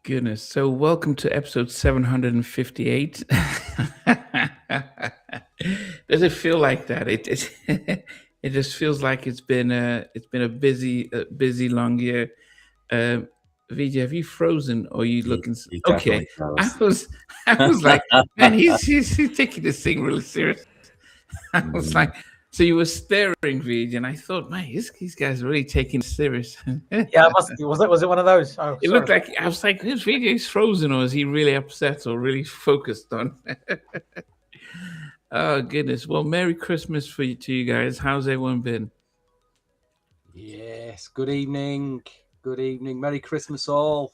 Goodness. So, welcome to episode 758. Does it feel like that? It just feels like it's been a busy long year. Uh, VJ, have you frozen or you He, looking? he Okay, definitely I knows. was I was like, man, he's taking this thing really serious. I was Mm. like, so you were staring, VJ, and I thought, man, these guys are really taking it serious. Yeah, I must. Was it one of those? Oh, It sorry. looked like I was like, his video is frozen, or is he really upset or really focused on? Oh goodness! Well, Merry Christmas to you guys. How's everyone been? Yes. Good evening. Good evening. Merry Christmas, all.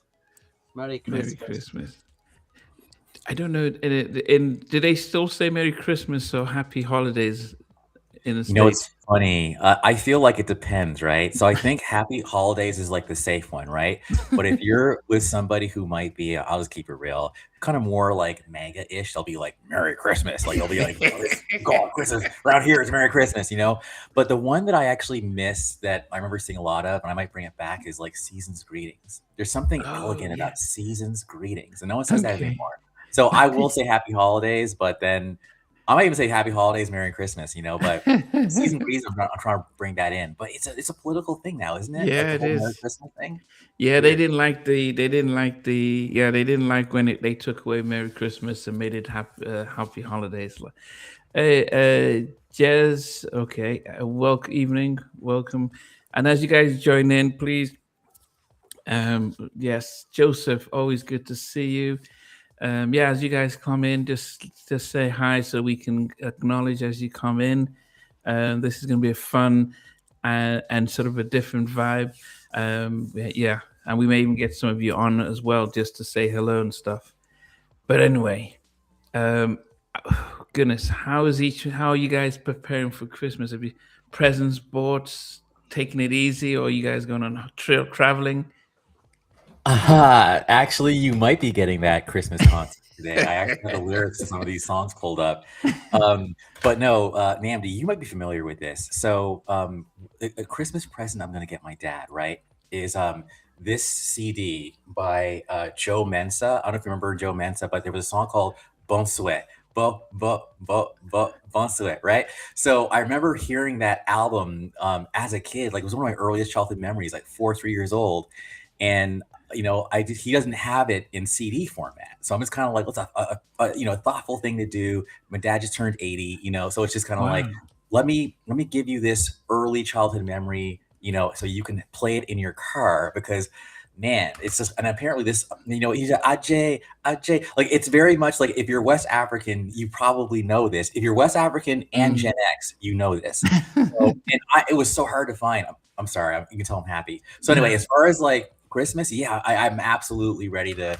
Merry Merry Christmas. Christmas. I don't know. Do they still say Merry Christmas or Happy Holidays in the It's States? funny. I feel like it depends, right? So I think Happy Holidays is like the safe one, right? But if you're with somebody who might be, I'll just keep it real, kind of more like mega-ish, they'll be like Merry Christmas. Like they'll be like, it's God, Christmas around here is Merry Christmas. But the one that I actually miss that I remember seeing a lot of, and I might bring it back, is like Season's Greetings. There's something Oh elegant yeah. about Season's Greetings, and no one says that Okay. anymore. So I will Okay. say Happy Holidays, but then I might even say Happy Holidays, Merry Christmas. But season greetings, I'm trying to bring that in, but it's a political thing now, isn't it? Like Yeah, the it whole Merry is. Christmas thing. Yeah, Weird. they didn't like when they took away Merry Christmas and made it Happy Holidays. Jez, okay, welcome evening, welcome, and as you guys join in, please, yes, Joseph, always good to see you. Yeah, as you guys come in, just say hi so we can acknowledge as you come in. This is going to be a fun and sort of a different vibe. Yeah, and we may even get some of you on as well just to say hello and stuff. But anyway, um, goodness, how are you guys preparing for Christmas? Have you presents bought, taking it easy, or are you guys going on trail traveling? Aha, actually, you might be getting that Christmas content today. I actually have the lyrics to some of these songs pulled up. But no, Namdi, you might be familiar with this. So, a Christmas present I'm going to get my dad, right, is this CD by Joe Mensa. I don't know if you remember Joe Mensa, but there was a song called Bon Souhait. Bon Souhait, right? So I remember hearing that album as a kid. Like it was one of my earliest childhood memories, like 3 years old. And he doesn't have it in CD format, so I'm just kind of like, what's a thoughtful thing to do. My dad just turned 80, so it's just kind of like, Wow. let me give you this early childhood memory, so you can play it in your car because, man, it's just, and apparently he's a Ajay, like it's very much like if you're West African, you probably know this. If you're West African and Mm. Gen X, you know this. So, and it was so hard to find. I'm sorry. You can tell I'm happy. So anyway, No. as far as like Christmas, yeah, I'm absolutely ready to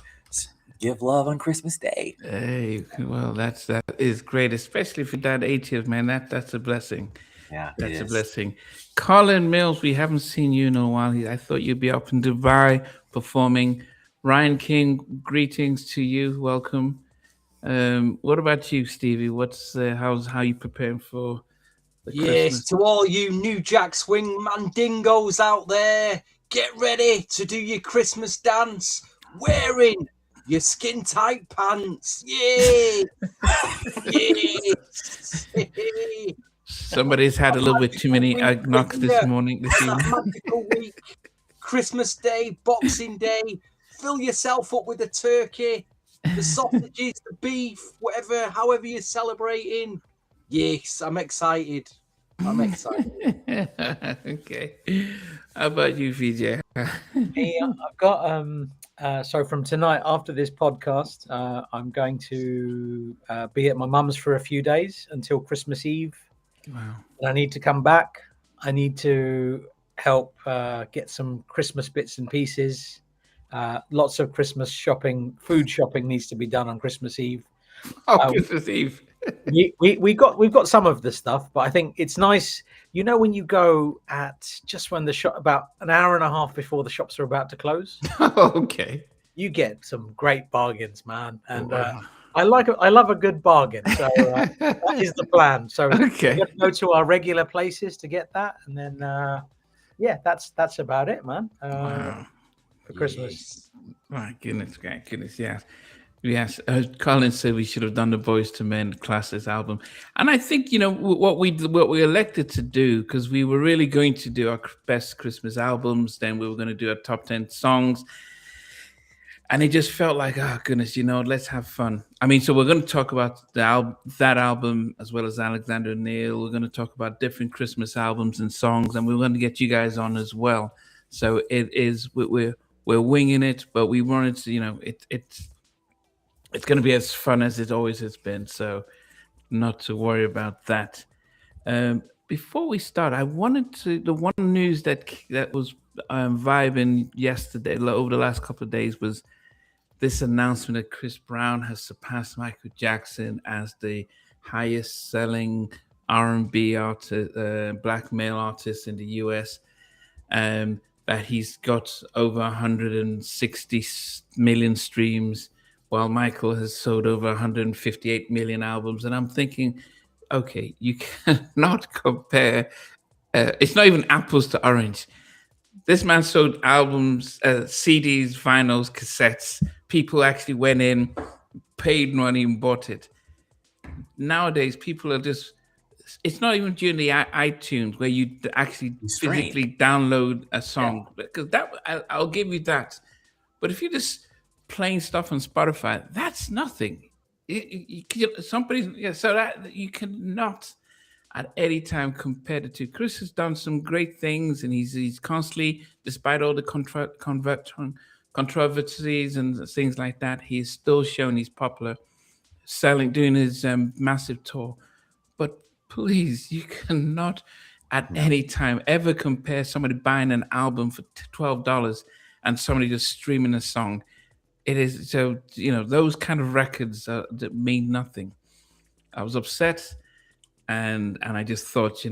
give love on Christmas Day. Hey, well, that is great, especially for that 80th, man. That's a blessing. Yeah, it That's a is. blessing. Colin Mills, we haven't seen you in a while. I thought you'd be up in Dubai performing. Ryan King, greetings to you. Welcome. What about you, Stevie? How you preparing for the Yes, Christmas? to all you New Jack Swing mandingos out there, get ready to do your Christmas dance wearing your skin tight pants. Yay! Yes! Somebody's had a little bit too many knocks this morning, this That evening. magical week, Christmas Day, Boxing Day. Fill yourself up with a turkey, the sausages, the beef, however you're celebrating. Yes, I'm excited. I'm excited. Okay. How about you, VJ? Me, I've got so from tonight after this podcast, I'm going to be at my mum's for a few days until Christmas Eve. Wow. And I need to come back. I need to help get some Christmas bits and pieces. Lots of Christmas shopping, food shopping needs to be done on Christmas Eve. Oh, Christmas Eve. We've got some of the stuff, but I think it's nice. When you go at just when the shop about an hour and a half before the shops are about to close, Okay. you get some great bargains, man. And Wow. I love a good bargain. So that is the plan. So Okay. we're going to go to our regular places to get that, and then yeah, that's about it, man. Wow. For Christmas. Yes. My goodness, yes. Yes, Colin said we should have done the Boyz II Men Classics album, and I think what we elected to do, because we were really going to do our best Christmas albums, then we were going to do our top 10 songs, and it just felt like, oh goodness, let's have fun. I mean, so we're going to talk about that album as well as Alexander Neil. We're going to talk about different Christmas albums and songs, and we're going to get you guys on as well. So we're winging it, but we wanted to, it's going to be as fun as it always has been. So not to worry about that. Before we start, I wanted the one news that was vibing yesterday, over the last couple of days, was this announcement that Chris Brown has surpassed Michael Jackson as the highest selling R&B artist, black male artist in the US. That he's got over 160 million streams, while Michael has sold over 158 million albums. And I'm thinking, okay, you cannot compare. It's not even apples to orange. This man sold albums, CDs, vinyls, cassettes. People actually went in, paid money, and bought it. Nowadays, people are just. It's not even during the iTunes where you actually physically download a song, because I'll give you that. But if you're just playing stuff on Spotify, that's nothing. So that you cannot at any time compare the two. Chris has done some great things, and he's constantly, despite all the controversies and things like that, he's still shown he's popular, doing his massive tour. But please, you cannot at any time ever compare somebody buying an album for $12 and somebody just streaming a song. It is so, those kind of records that mean nothing. I was upset, and I just thought, you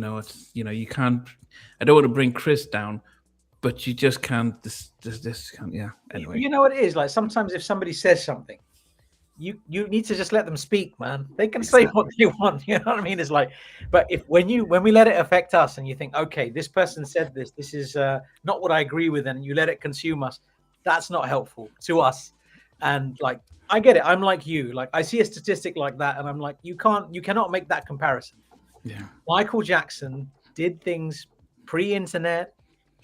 can't. I don't want to bring Chris down, but you just can't. This can't. Yeah. Anyway, you know what it is like. Sometimes if somebody says something, you need to just let them speak, man. They can say what they want. You know what I mean? It's like, but when we let it affect us, and you think, okay, this person said this is not what I agree with, and you let it consume us, that's not helpful to us. And like, I get it. I'm like you. Like, I see a statistic like that, and I'm like, you cannot make that comparison. Yeah. Michael Jackson did things pre-internet.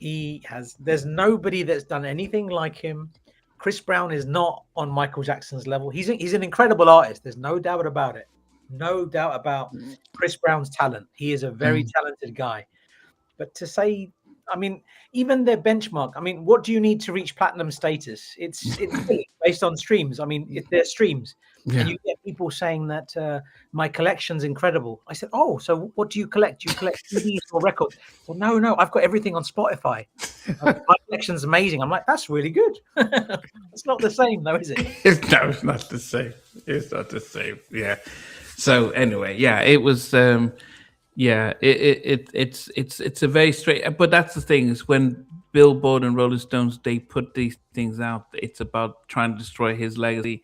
There's nobody that's done anything like him. Chris Brown is not on Michael Jackson's level. He's an incredible artist. There's no doubt about it. No doubt about Chris Brown's talent. He is a very talented guy. But to say, I mean, even their benchmark, I mean, what do you need to reach platinum status? It's based on streams. I mean, if they're streams. Yeah. And you get people saying that my collection's incredible. I said, oh, so what do you collect? Do you collect CDs or records? Well, no, I've got everything on Spotify. My collection's amazing. I'm like, that's really good. It's not the same, though, is it? No, it's not the same. It's not the same. Yeah. So anyway, yeah, it was. It's a very straight. But that's the thing, is when Billboard and Rolling Stones, they put these things out, it's about trying to destroy his legacy.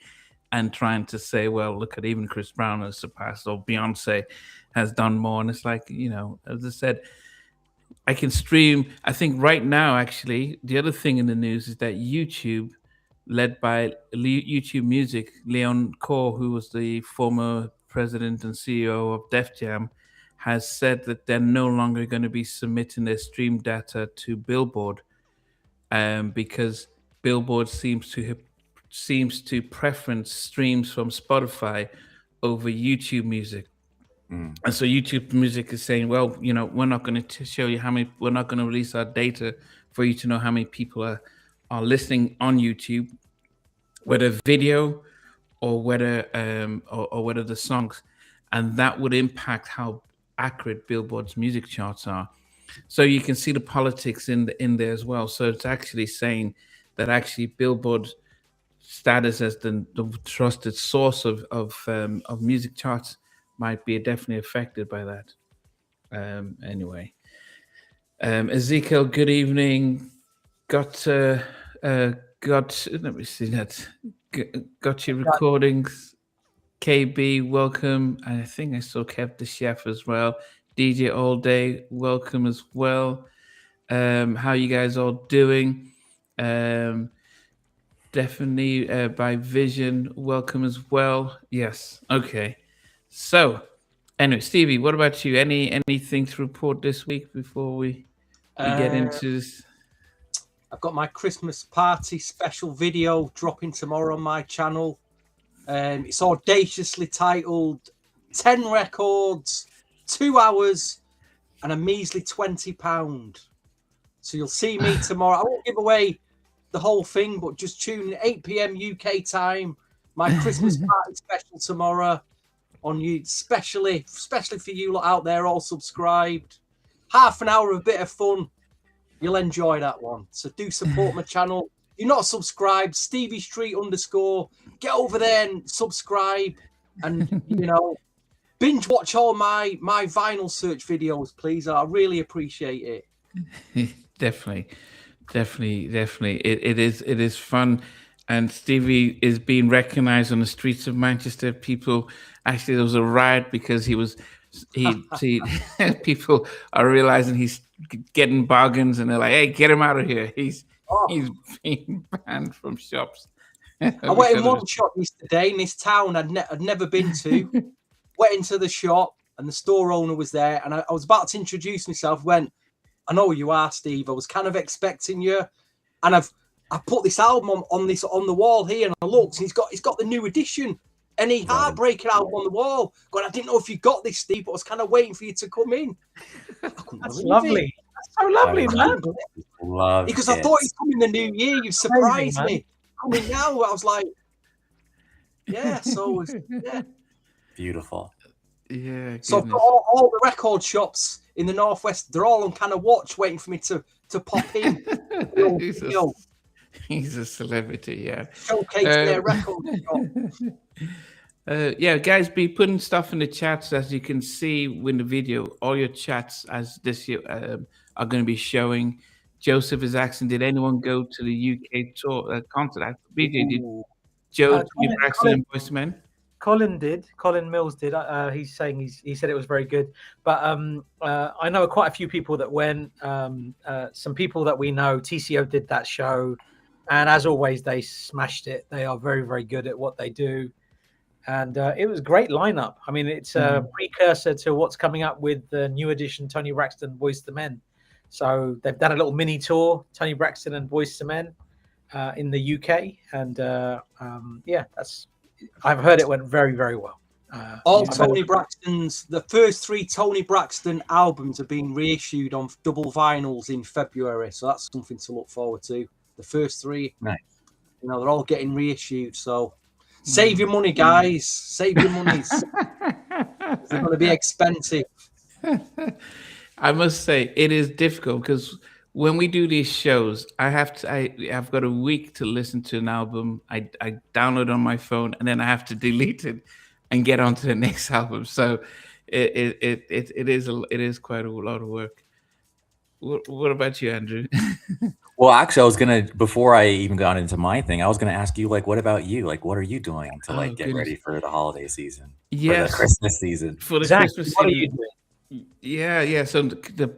And trying to say, well, look at, even Chris Brown has surpassed, or Beyonce has done more. And it's like, as I said, I can stream. I think right now, actually, the other thing in the news is that YouTube, led by YouTube Music, Leon Core, who was the former president and CEO of Def Jam, has said that they're no longer going to be submitting their stream data to Billboard, because Billboard seems to preference streams from Spotify over YouTube Music. And so YouTube Music is saying, well, we're not going to show you we're not going to release our data for you to know how many people are listening on YouTube, whether video or whether the songs, and that would impact how accurate Billboard's music charts are. So you can see the politics in there as well. So it's actually saying that actually Billboard status as the trusted source of music charts might be definitely affected by that. Anyway, Ezekiel, good evening. Got let me see that. Got your recordings. KB, welcome. I think I saw Kev the Chef as well. DJ All Day, welcome as well. How you guys all doing? Definitely by Vision. Welcome as well. Yes. Okay. So, anyway, Stevie, what about you? Anything to report this week before we get Uh, into this? I've got my Christmas party special video dropping tomorrow on my channel. It's audaciously titled 10 records, 2 hours, and a measly £20. So you'll see me tomorrow. I won't give away the whole thing, but just tune in 8 p.m. UK time. My Christmas party special tomorrow on you, especially for you lot out there all subscribed. Half an hour of a bit of fun. You'll enjoy that one. So do support my channel. If you're not subscribed, Stevie Street _. Get over there and subscribe, and binge watch all my vinyl search videos, please. I really appreciate it. Definitely. It is fun, and Stevie is being recognized on the streets of Manchester. People, actually, there was a riot because people are realizing he's getting bargains, and they're like, "Hey, get him out of here! He's being banned from shops." I went in one shop yesterday in this town I'd never been to. Went into the shop, and the store owner was there, and I was about to introduce myself. Went, I know who you are, Steve. I was kind of expecting you, and I put this album on the wall here, and I looked, and he's got the new edition, any Heartbreaker album on the wall. God, I didn't know if you got this, Steve, but I was kind of waiting for you to come in. That's lovely. That's so lovely, man. Because I thought he'd come in the new year. You surprised me. Coming now, I was like, yeah. So yeah, Beautiful. Yeah. So I've got all the record shops in the northwest. They're all on kind of watch, waiting for me to pop in. He's a celebrity, yeah. Showcase their record shop. Yeah, guys, be putting stuff in the chats. As you can see in the video, all your chats as this year are going to be showing. Joseph is asking, did anyone go to the UK tour concert? BJ, did Joe, Toni Braxton, and Boyz II Men? Colin did. Colin Mills did. He's saying he said it was very good. But I know quite a few people that went. Some people that we know. TCO did that show, and as always, they smashed it. They are very, very good at what they do, and it was a great lineup. I mean, it's a precursor to what's coming up with the new edition Toni Braxton, Boyz II Men. So they've done a little mini tour, Toni Braxton and Boyz II Men, in the UK, and I've heard it went very, very well. Toni Braxton's, the first 3 Toni Braxton albums are being reissued on double vinyls in February, so that's something to look forward to. The first 3, nice. They're all getting reissued. So save your money, guys. Save your monies. They're going to be expensive. I must say it is difficult because when we do these shows, I've got a week to listen to an album. I download on my phone, and then I have to delete it and get on to the next album. So it is quite a lot of work. What about you, Andrew? Well, actually, I was gonna, before I even got into my thing, I was gonna ask you, like, what about you? Like, what are you doing to get ready for the holiday season? Yes, for the Christmas season. For the Christmas season. Yeah. So the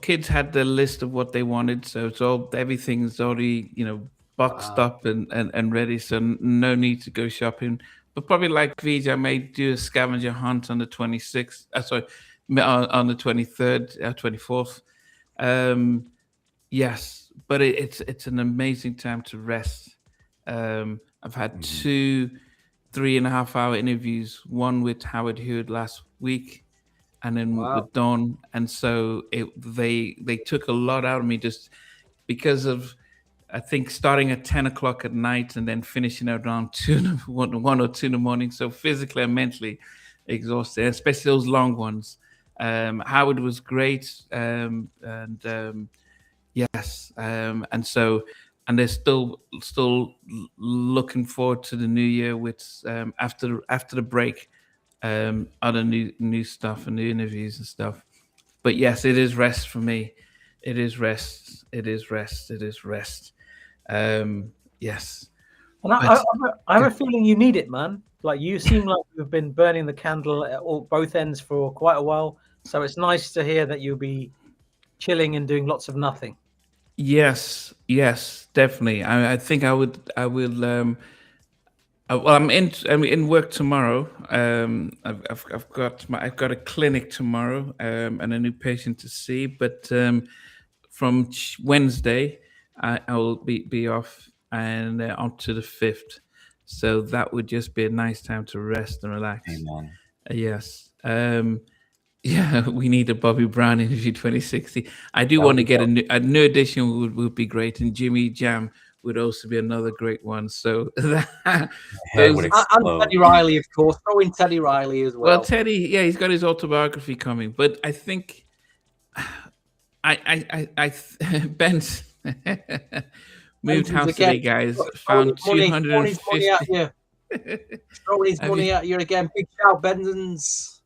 kids had the list of what they wanted, so everything's already boxed up and ready. So no need to go shopping. But probably like VJ, I may do a scavenger hunt on the 26th. On the 23rd, 24th. Yes, but it's an amazing time to rest. I've had 2 3.5-hour interviews. One with Howard Hewitt last week, and then with Dawn. And so they took a lot out of me just because of, I think, starting at 10 o'clock at night and then finishing around 1 or 2 in the morning. So physically and mentally exhausted, especially those long ones. Howard was great. Yes. And they're still looking forward to the new year with after the break, other new stuff and new interviews and stuff. But yes, it is rest for me. It is rest. Yes. And I have a feeling you need it, man. Like, you seem like you've been burning the candle at both ends for quite a while. So it's nice to hear that you'll be chilling and doing lots of nothing. Yes, definitely. I think I will. Well, I'm in work tomorrow. I've got a clinic tomorrow, and a new patient to see. But from Wednesday, I will be off and on to the 5th. So that would just be a nice time to rest and relax. Amen. Yes. Yeah, we need a Bobby Brown interview 2060. I do That want would to be get dope. a new edition would be great, and Jimmy Jam would also be another great one. So Head would those, And explode. Teddy Riley, of course. Throw in Teddy Riley as well, well. Teddy, yeah, he's got his autobiography coming, but I think Ben's moved Benton's house again today, guys. throwing Found his money, throwing his money at 250. you. Throwing his Have money you at you again. Big shout, Benson's.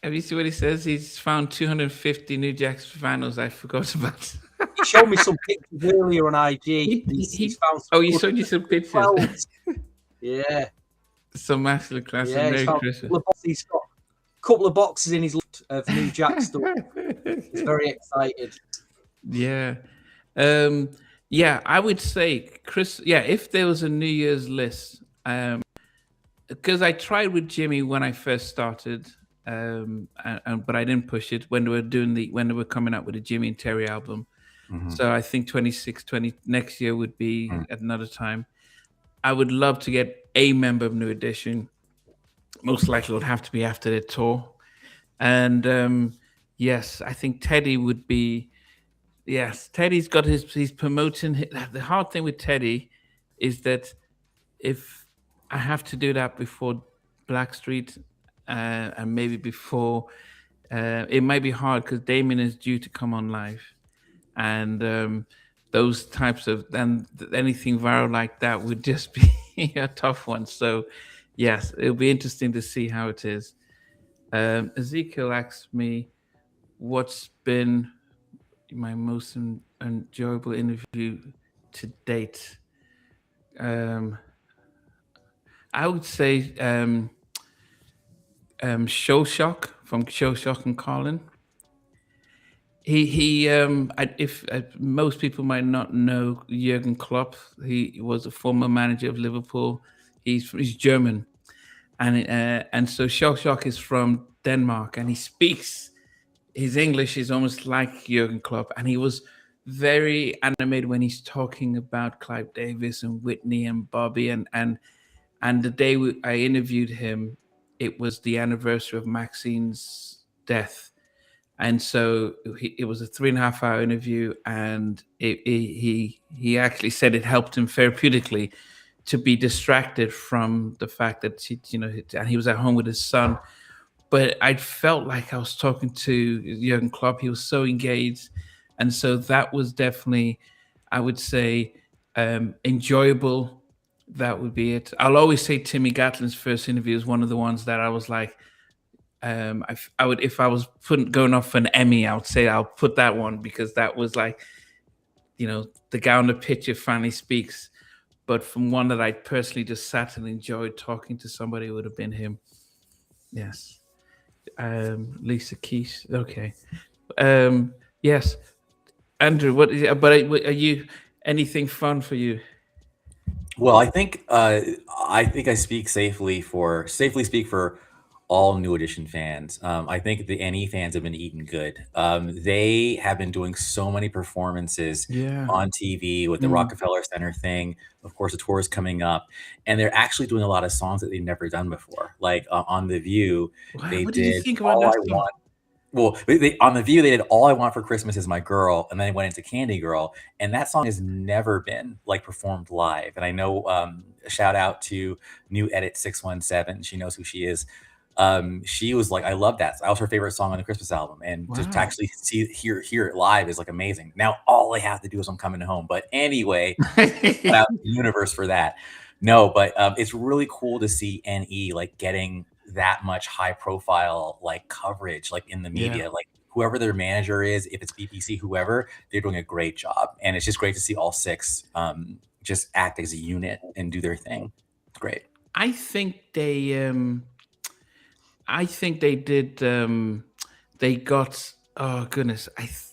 have you seen what he says? He's found 250 New Jack vinyls I forgot about. He showed me some pictures earlier on IG. He, He's found some oh, you good showed you some pictures. 12s. Yeah, Some master class. yeah. Merry Christmas. He's got a couple of boxes in his loot of New Jack stuff. He's very excited. Yeah. Yeah, I would say Chris, yeah, if there was a New Year's list, because I tried with Jimmy when I first started, but I didn't push it when they were coming out with the Jimmy and Terry album. Mhm. So I think 20 next year would be Mm. at another time. I would love to get a member of New Edition. Most likely it would have to be after the tour. And yes, I think Teddy would be. Yes, Teddy's got he's promoting. The hard thing with Teddy is that if I have to do that before Blackstreet, and maybe before, it might be hard because Damien is due to come on live, and those types of anything viral like that would just be a tough one. So yes, it'll be interesting to see how it is. Ezekiel asked me what's been my most enjoyable interview to date. I would say Show Shock from Show Shock and Colin. If most people might not know Jurgen Klopp, he was a former manager of Liverpool. He's German, and so Show Shock is from Denmark, and he speaks. His English is almost like Jurgen Klopp, and he was very animated when he's talking about Clive Davis and Whitney and Bobby, and the day I interviewed him, it was the anniversary of Maxine's death, and so it was a 3.5 hour interview, and he actually said it helped him therapeutically to be distracted from the fact that and he was at home with his son. But I felt like I was talking to Jurgen Klopp. He was so engaged, and so that was definitely, I would say, enjoyable. That would be it. I'll always say Timmy Gatlin's first interview is one of the ones that I was like, I would, if I was going off an Emmy, I would say I'll put that one because that was like, the guy on the picture finally speaks. But from one that I personally just sat and enjoyed talking to somebody, it would have been him. Yes. Lisa Keys. Okay. Yes. Andrew, are you anything fun for you? Well, I think I safely speak for all New Edition fans. I think the NE fans have been eating good. They have been doing so many performances Yeah. on TV with the Rockefeller Center thing. Of course, the tour is coming up, and they're actually doing a lot of songs that they've never done before. Like on The View, they What did you did think about All that I song? Want. Well, on The View, they did All I Want for Christmas Is My Girl, and then they went into Candy Girl, and that song has never been like performed live. And I know, shout out to New Edit 617. She knows who she is. She was like, I love that. That was her favorite song on the Christmas album. And just to Wow. actually hear it live is like amazing. Now all I have to do is I'm coming home. But anyway, shout out to the universe for that. No, but it's really cool to see NE like getting that much high profile like coverage like in the media. Yeah. Like whoever their manager is, if it's BBC, whoever, they're doing a great job. And it's just great to see all six just act as a unit and do their thing. It's great. I think they did. They got Oh goodness,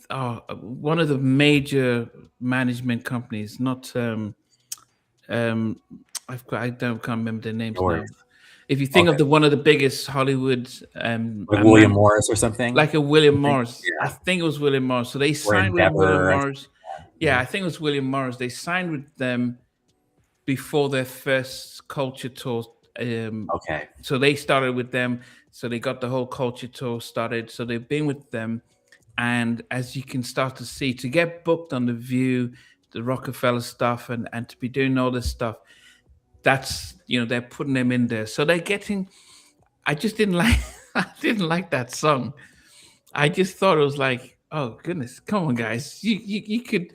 one of the major management companies, not um, I can't remember their names No now. worries. If you think of Okay. the one of the biggest Hollywood Like William Morris or something. like a William I think. Morris, I Yeah. think it was William Morris. So they Or signed with William Endeavor. Morris. Yeah, I think it was William Morris. They signed with them before their first culture tour. Okay. So they started with them. So they got the whole culture tour started. So they've been with them. And as you can start to see, to get booked on The View, the Rockefeller stuff, and to be doing all this stuff, that's, they're putting them in there. So they're getting, I just didn't like, I didn't like that song. I just thought it was like, oh goodness, come on guys. You could,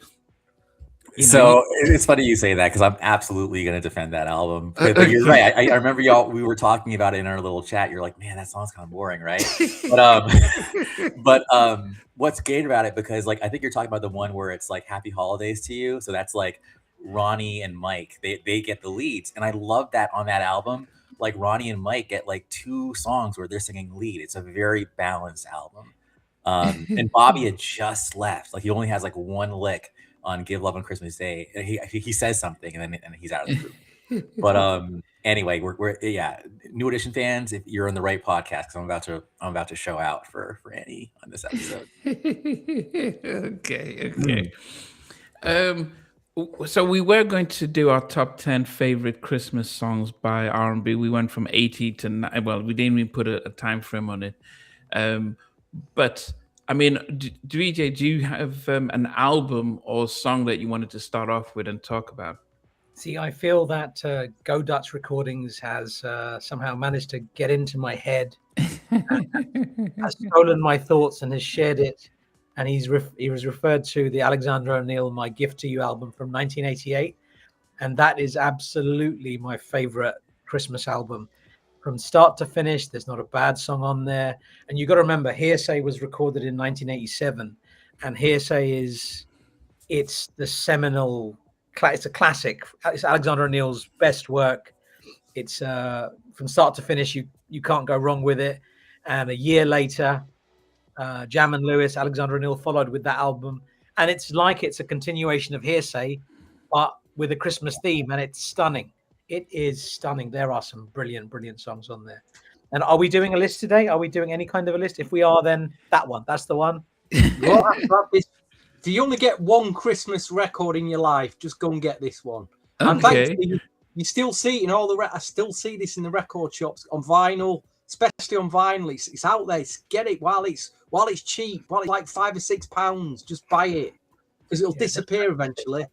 So it's funny you say that because I'm absolutely going to defend that album. But you're right. I remember we were talking about it in our little chat. You're like, man, that song's kind of boring, right? But what's great about it, because like I think you're talking about the one where it's like Happy Holidays to You. So that's like Ronnie and Mike. They get the leads, and I love that on that album. Like Ronnie and Mike get like 2 songs where they're singing lead. It's a very balanced album. And Bobby had just left. Like he only has like 1 lick on Give Love on Christmas Day. And he says something and he's out of the group. But anyway, we're New Edition fans, if you're on the right podcast, because I'm about to show out for Annie on this episode. Okay. So we were going to do our top 10 favorite Christmas songs by R&B. We went from 80 to 9. Well, we didn't even put a time frame on it. But I mean, DJ, do you have an album or song that you wanted to start off with and talk about? See, I feel that Go Dutch Recordings has somehow managed to get into my head, has stolen my thoughts and has shared it. And he was referred to the Alexander O'Neal My Gift to You album from 1988. And that is absolutely my favorite Christmas album. From start to finish, there's not a bad song on there. And you got to remember, Hearsay was recorded in 1987. And Hearsay it's the seminal, it's a classic. It's Alexander O'Neal's best work. It's from start to finish, you can't go wrong with it. And a year later, Jam and Lewis, Alexander O'Neal followed with that album. And it's a continuation of Hearsay, but with a Christmas theme. And it's stunning. It is stunning. There are some brilliant songs on there. And are we doing a list today? Are we doing any kind of a list? If we are, then that one. That's the one. Do you only get one Christmas record in your life? Just go and get this one. Okay. And thankfully, you still see it in all the. I still see this in the record shops on vinyl, especially on vinyl. It's out there. Get it while it's cheap. While it's like £5 or £6, just buy it because it'll disappear eventually.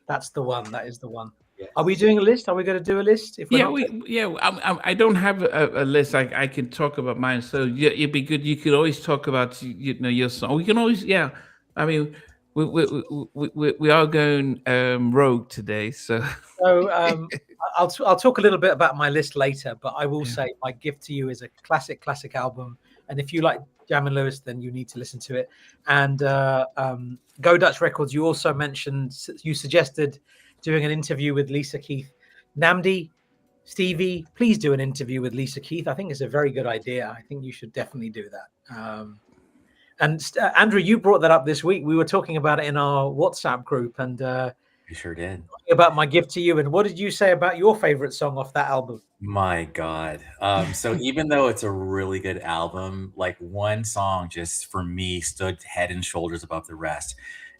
That's the one. That is the one. Yeah. Are we doing a list? Are we going to do a list? I don't have a list. I can talk about mine. So it'd be good. You could always talk about your song. We can always I mean, we are going rogue today. So I'll talk a little bit about my list later. But I will say My Gift to You is a classic album. And if you like Jam and Lewis, then you need to listen to it. And Go Dutch Records. You also you suggested doing an interview with Lisa Keith. Namdi, Stevie, please do an interview with Lisa Keith. I think it's a very good idea. I think you should definitely do that. And Andrew, you brought that up this week. We were talking about it in our WhatsApp group, and we sure did. About My Gift to You. And what did you say about your favorite song off that album? My God. So even though it's a really good album, like one song just for me stood head and shoulders above the rest.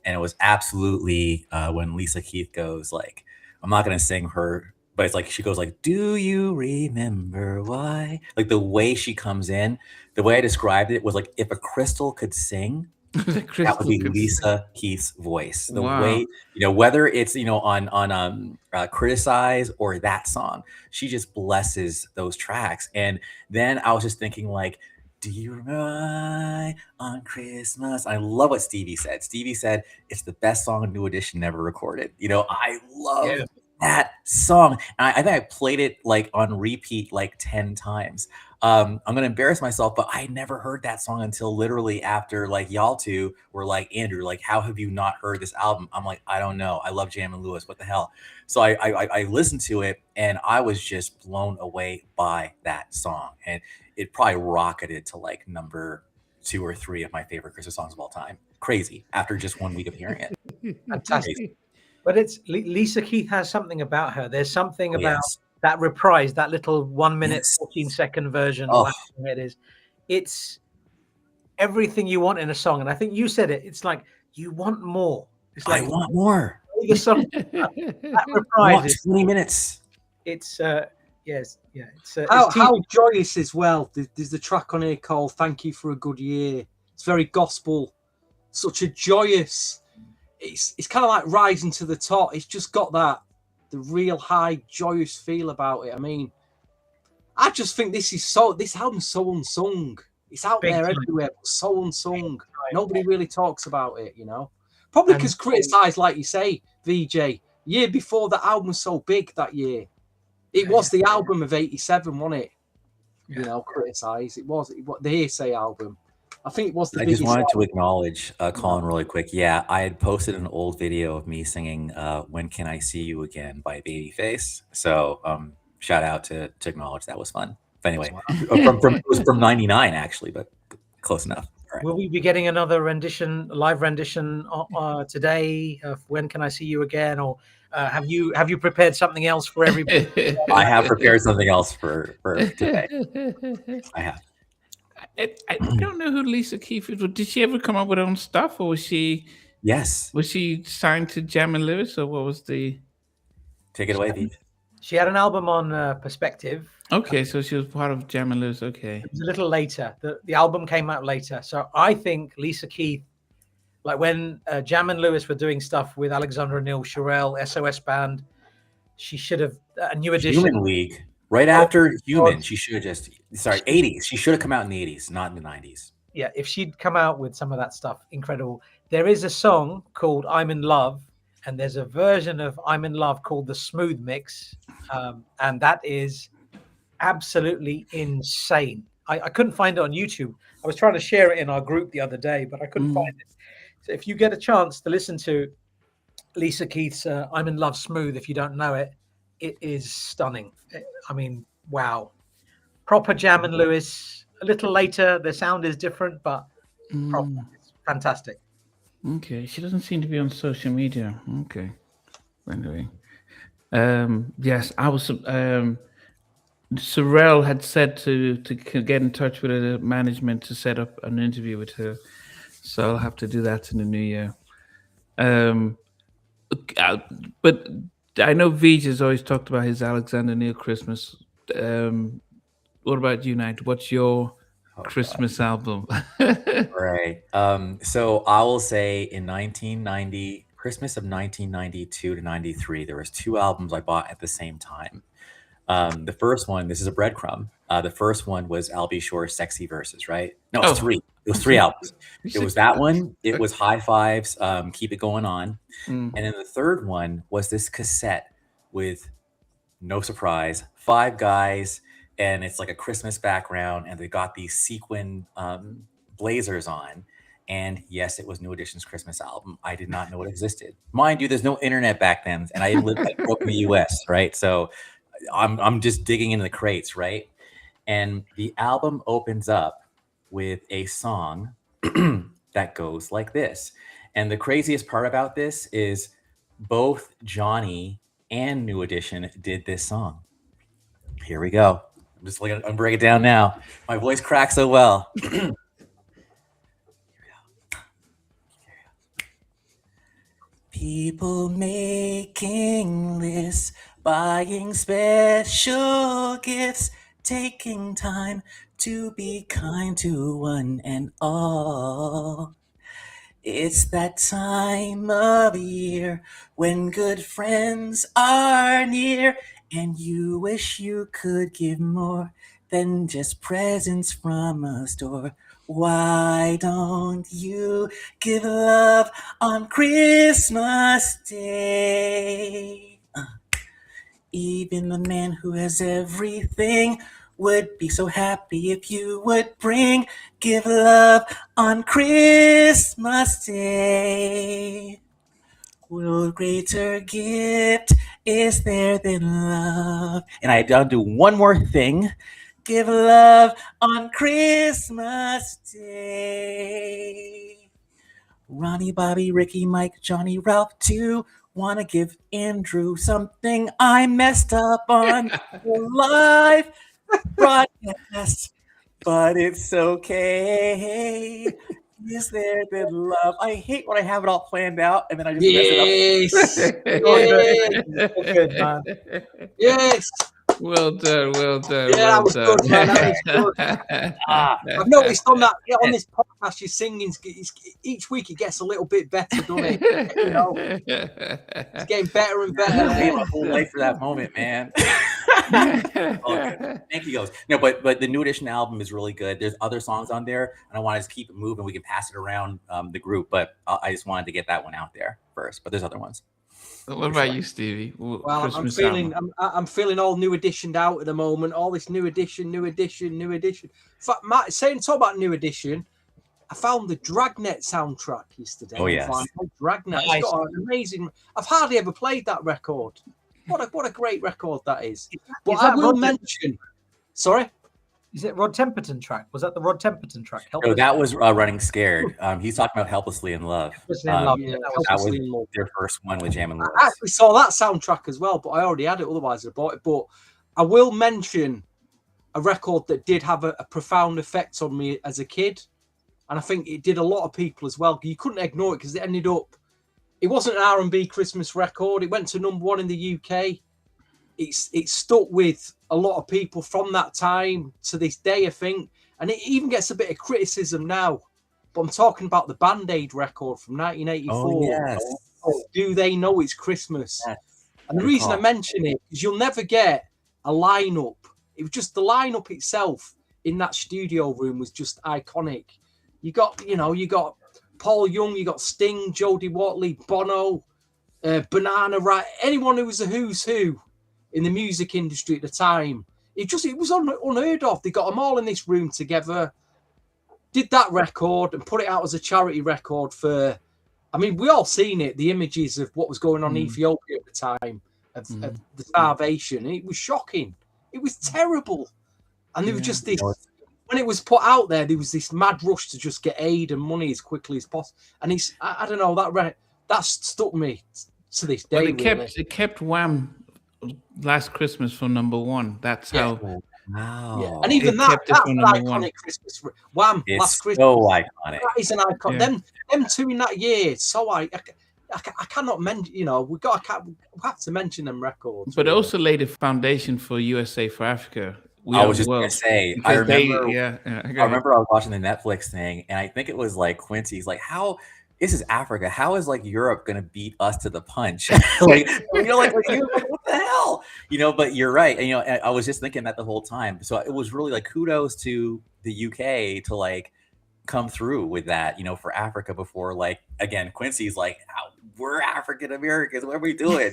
And it was absolutely when Lisa Keith goes like, I'm not going to sing her, but it's like, she goes like, do you remember why? Like the way she comes in, the way I described it was like, if a crystal could sing, that would be Lisa Keith's voice. The way, whether it's, on Criticize or that song, she just blesses those tracks. And then I was just thinking like, do you remember on Christmas? I love what Stevie said. Stevie said, it's the best song a New Edition never recorded. I love that song. And I think I played it like on repeat like 10 times. I'm going to embarrass myself, but I never heard that song until literally after like y'all two were like, Andrew, like, how have you not heard this album? I'm like, I don't know. I love Jam and Lewis. What the hell? So I listened to it and I was just blown away by that song. And it probably rocketed to like number 2 or 3 of my favorite Christmas songs of all time. Crazy after just 1 week of hearing it. Fantastic. But it's Lisa Keith has something about her. There's something Oh, about yes. that reprise, that little 1 minute, Yes. 14-second version. Oh. Or however it is. It's everything you want in a song. And I think you said it. It's like you want more. It's like I want more. the song, that I reprise want is 20 minutes. it's yes, yeah. It's How joyous as well. There's the track on here called "Thank You for a Good Year." It's very gospel, such a joyous. It's kind of like rising to the top. It's just got the real high joyous feel about it. I mean, I just think this album's so unsung. It's out Big there time. everywhere, but so unsung. Nobody really talks about it, you know. Probably because criticised, like you say, VJ. Year before the album was so big that year. It was the album of '87, wasn't it? You know, criticised. It was the Hearsay album. I think it was the I biggest just wanted to album. acknowledge Colin really quick. Yeah, I had posted an old video of me singing "When Can I See You Again" by Babyface. So shout out to acknowledge that was fun. But anyway, it was from '99 actually, but close enough. All right. Will we be getting another live rendition today of "When Can I See You Again"? Or have you prepared something else for everybody? I have prepared something else for today. I have. I don't know who Lisa Keith is. Did she ever come up with her own stuff, or was she signed to Jam and Lewis, or what was the? Take it away, Pete. She had an album on Perspective. Okay, so she was part of Jam and Lewis. Okay, it was a little later. The album came out later, so I think Lisa Keith, like when Jam and Lewis were doing stuff with Alexander O'Neill, Sherelle, SOS Band, she should have a New Edition. Human League. Right after Human, she should have 80s. She should have come out in the 80s, not in the 90s. Yeah, if she'd come out with some of that stuff, incredible. There is a song called "I'm in Love," and there's a version of "I'm in Love" called the Smooth Mix, and that is absolutely insane. I couldn't find it on YouTube. I was trying to share it in our group the other day, but I couldn't find it. So if you get a chance to listen to Lisa Keith's "I'm in Love" Smooth, if you don't know it, it is stunning. I mean, wow. Proper Jam and Lewis. A little later, the sound is different, but proper. It's fantastic. Okay, she doesn't seem to be on social media. Okay, anyway, yes, I was. Sorrel had said to get in touch with the management to set up an interview with her, so I'll have to do that in the new year. But I know Vij has always talked about his Alexander Neil Christmas. What about you, Knight? What's your Christmas album? Right. So I will say in 1990, Christmas of 1992 to 93, there was 2 albums I bought at the same time. The first one, this is a breadcrumb. The first one was Al B. Shore's Sexy Verses, right? No, it's 3. It was 3 albums. It was that one. It was High Fives, Keep It Going On. And then the third one was this cassette with, no surprise, 5 guys, and it's like a Christmas background, and they got these sequin blazers on. And yes, it was New Edition's Christmas album. I did not know it existed. Mind you, there's no internet back then, and I grew up in the US, right? So I'm just digging into the crates, right? And the album opens up with a song that goes like this. And the craziest part about this is both Johnny and New Edition did this song. Here we go. I'm gonna break it down now. My voice cracks so well. People making lists, buying special gifts, taking time to be kind to one and all. It's that time of year when good friends are near, and you wish you could give more than just presents from a store. Why don't you give love on Christmas Day? Even the man who has everything would be so happy if you would give love on Christmas Day. What greater gift is there than love? And I don't do one more thing. give love on Christmas Day. Ronnie, Bobby, Ricky, Mike, Johnny, Ralph, too. Wanna give Andrew something I messed up on the live broadcast, but it's okay. Is there good love? I hate when I have it all planned out and then I just mess it up. Yes. Good, man. Yes. Well done, well done, Yeah, well that was done. good, man. That was good. I've noticed on that on this podcast, your singing each week it gets a little bit better, doesn't it? You know, it's getting better and I better. waited my whole life for that moment, man. Okay. Thank you, guys. No, but the New Edition album is really good. There's other songs on there, and I want to just keep it moving. We can pass it around the group, but I just wanted to get that one out there first. But there's other ones. What about you, Stevie? Well, Christmas I'm feeling all New Editioned out at the moment. All this New Edition. In fact, Matt, talk about New Edition. I found the Dragnet soundtrack yesterday. Oh, yes. Dragnet. Nice. It's got an amazing. I've hardly ever played that record. What a great record that is. But Is I that will Rod mention. Sorry. Is it Rod Temperton track? Was that the Rod Temperton track? No, that was Running Scared. He's talking about Helplessly in Love. Helplessly in Love. Yeah, That That was Helplessly in Love. was their first one with Jam and I Lewis. actually saw that soundtrack as well, but I already had it. Otherwise, I bought it. But I will mention a record that did have a profound effect on me as a kid, and I think it did a lot of people as well. You couldn't ignore it because it ended up. It wasn't an R&B Christmas record. It went to #1 in the UK. It's stuck with a lot of people from that time to this day, I think, and it even gets a bit of criticism now. But I'm talking about the Band-Aid record from 1984. Oh, yes. Do They Know It's Christmas? Yes. And the Good reason I call. mention it is you'll never get a lineup. It was just the lineup itself in that studio room was just iconic. You got Paul Young, you got Sting, Jodie Watley, Bono, Banana Right, anyone who was a who's who in the music industry at the time. It was unheard of. They got them all in this room together, did that record and put it out as a charity record for. I mean, we all seen it, the images of what was going on in Ethiopia at the time of the starvation. And it was shocking. It was terrible. And there was just this, when it was put out there was this mad rush to just get aid and money as quickly as possible. And I don't know, that stuck me to this day. Well, it kept Wham! Last Christmas for #1. That's how. Wow. Yeah. And even that's an iconic Christmas. Wham! It's Last Christmas. so iconic. That is an icon. Yeah. Them two in that year. So I cannot mention. We have to mention them records. But also laid a foundation for USA for Africa. I was just gonna say. I remember. I remember I was watching the Netflix thing, and I think it was like Quincy's like, "How this is Africa? How is like Europe gonna beat us to the punch?" like what the hell? But you're right. And, I was just thinking that the whole time. So it was really like kudos to the UK to like come through with that, for Africa before, like, again, Quincy's like, we're African Americans, what are we doing,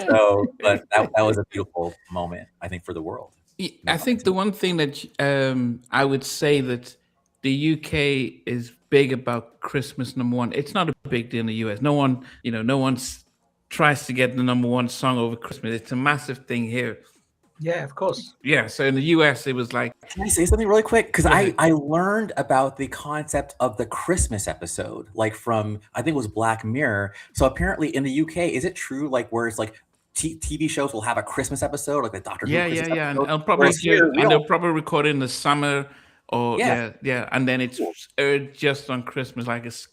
So, but that was a beautiful moment, I think, for the world. I think the one thing that I would say that the UK is big about Christmas #1. It's not a big deal in the US. No one tries to get the #1 song over Christmas. It's a massive thing here. Yeah, of course. Yeah, so in the US, it was like... Can I say something really quick? Because I learned about the concept of the Christmas episode, like from, I think it was Black Mirror. So apparently in the UK, is it true, like, where it's like TV shows will have a Christmas episode, like the Doctor Who Christmas episode? And they'll probably record it in the summer, or and then it's aired just on Christmas, like it's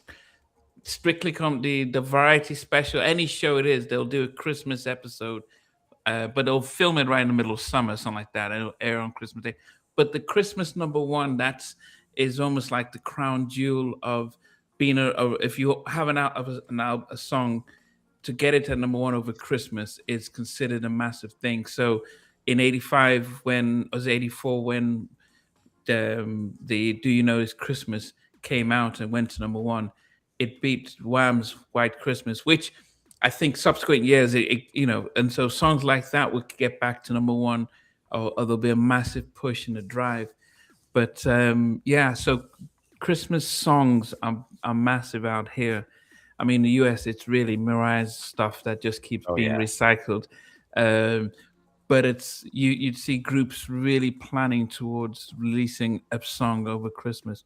strictly the variety special. Any show it is, they'll do a Christmas episode. But they'll film it right in the middle of summer, something like that. It'll air on Christmas Day. But the Christmas #1, is almost like the crown jewel of being if you have a song, to get it to #1 over Christmas is considered a massive thing. So in 85, when the Do You Know It's Christmas came out and went to #1, it beat Wham's White Christmas, which I think subsequent years, and so songs like that would get back to #1, or there'll be a massive push in the drive. But so Christmas songs are massive out here. I mean, in the US, it's really Mariah's stuff that just keeps being recycled. but you'd see groups really planning towards releasing a song over Christmas.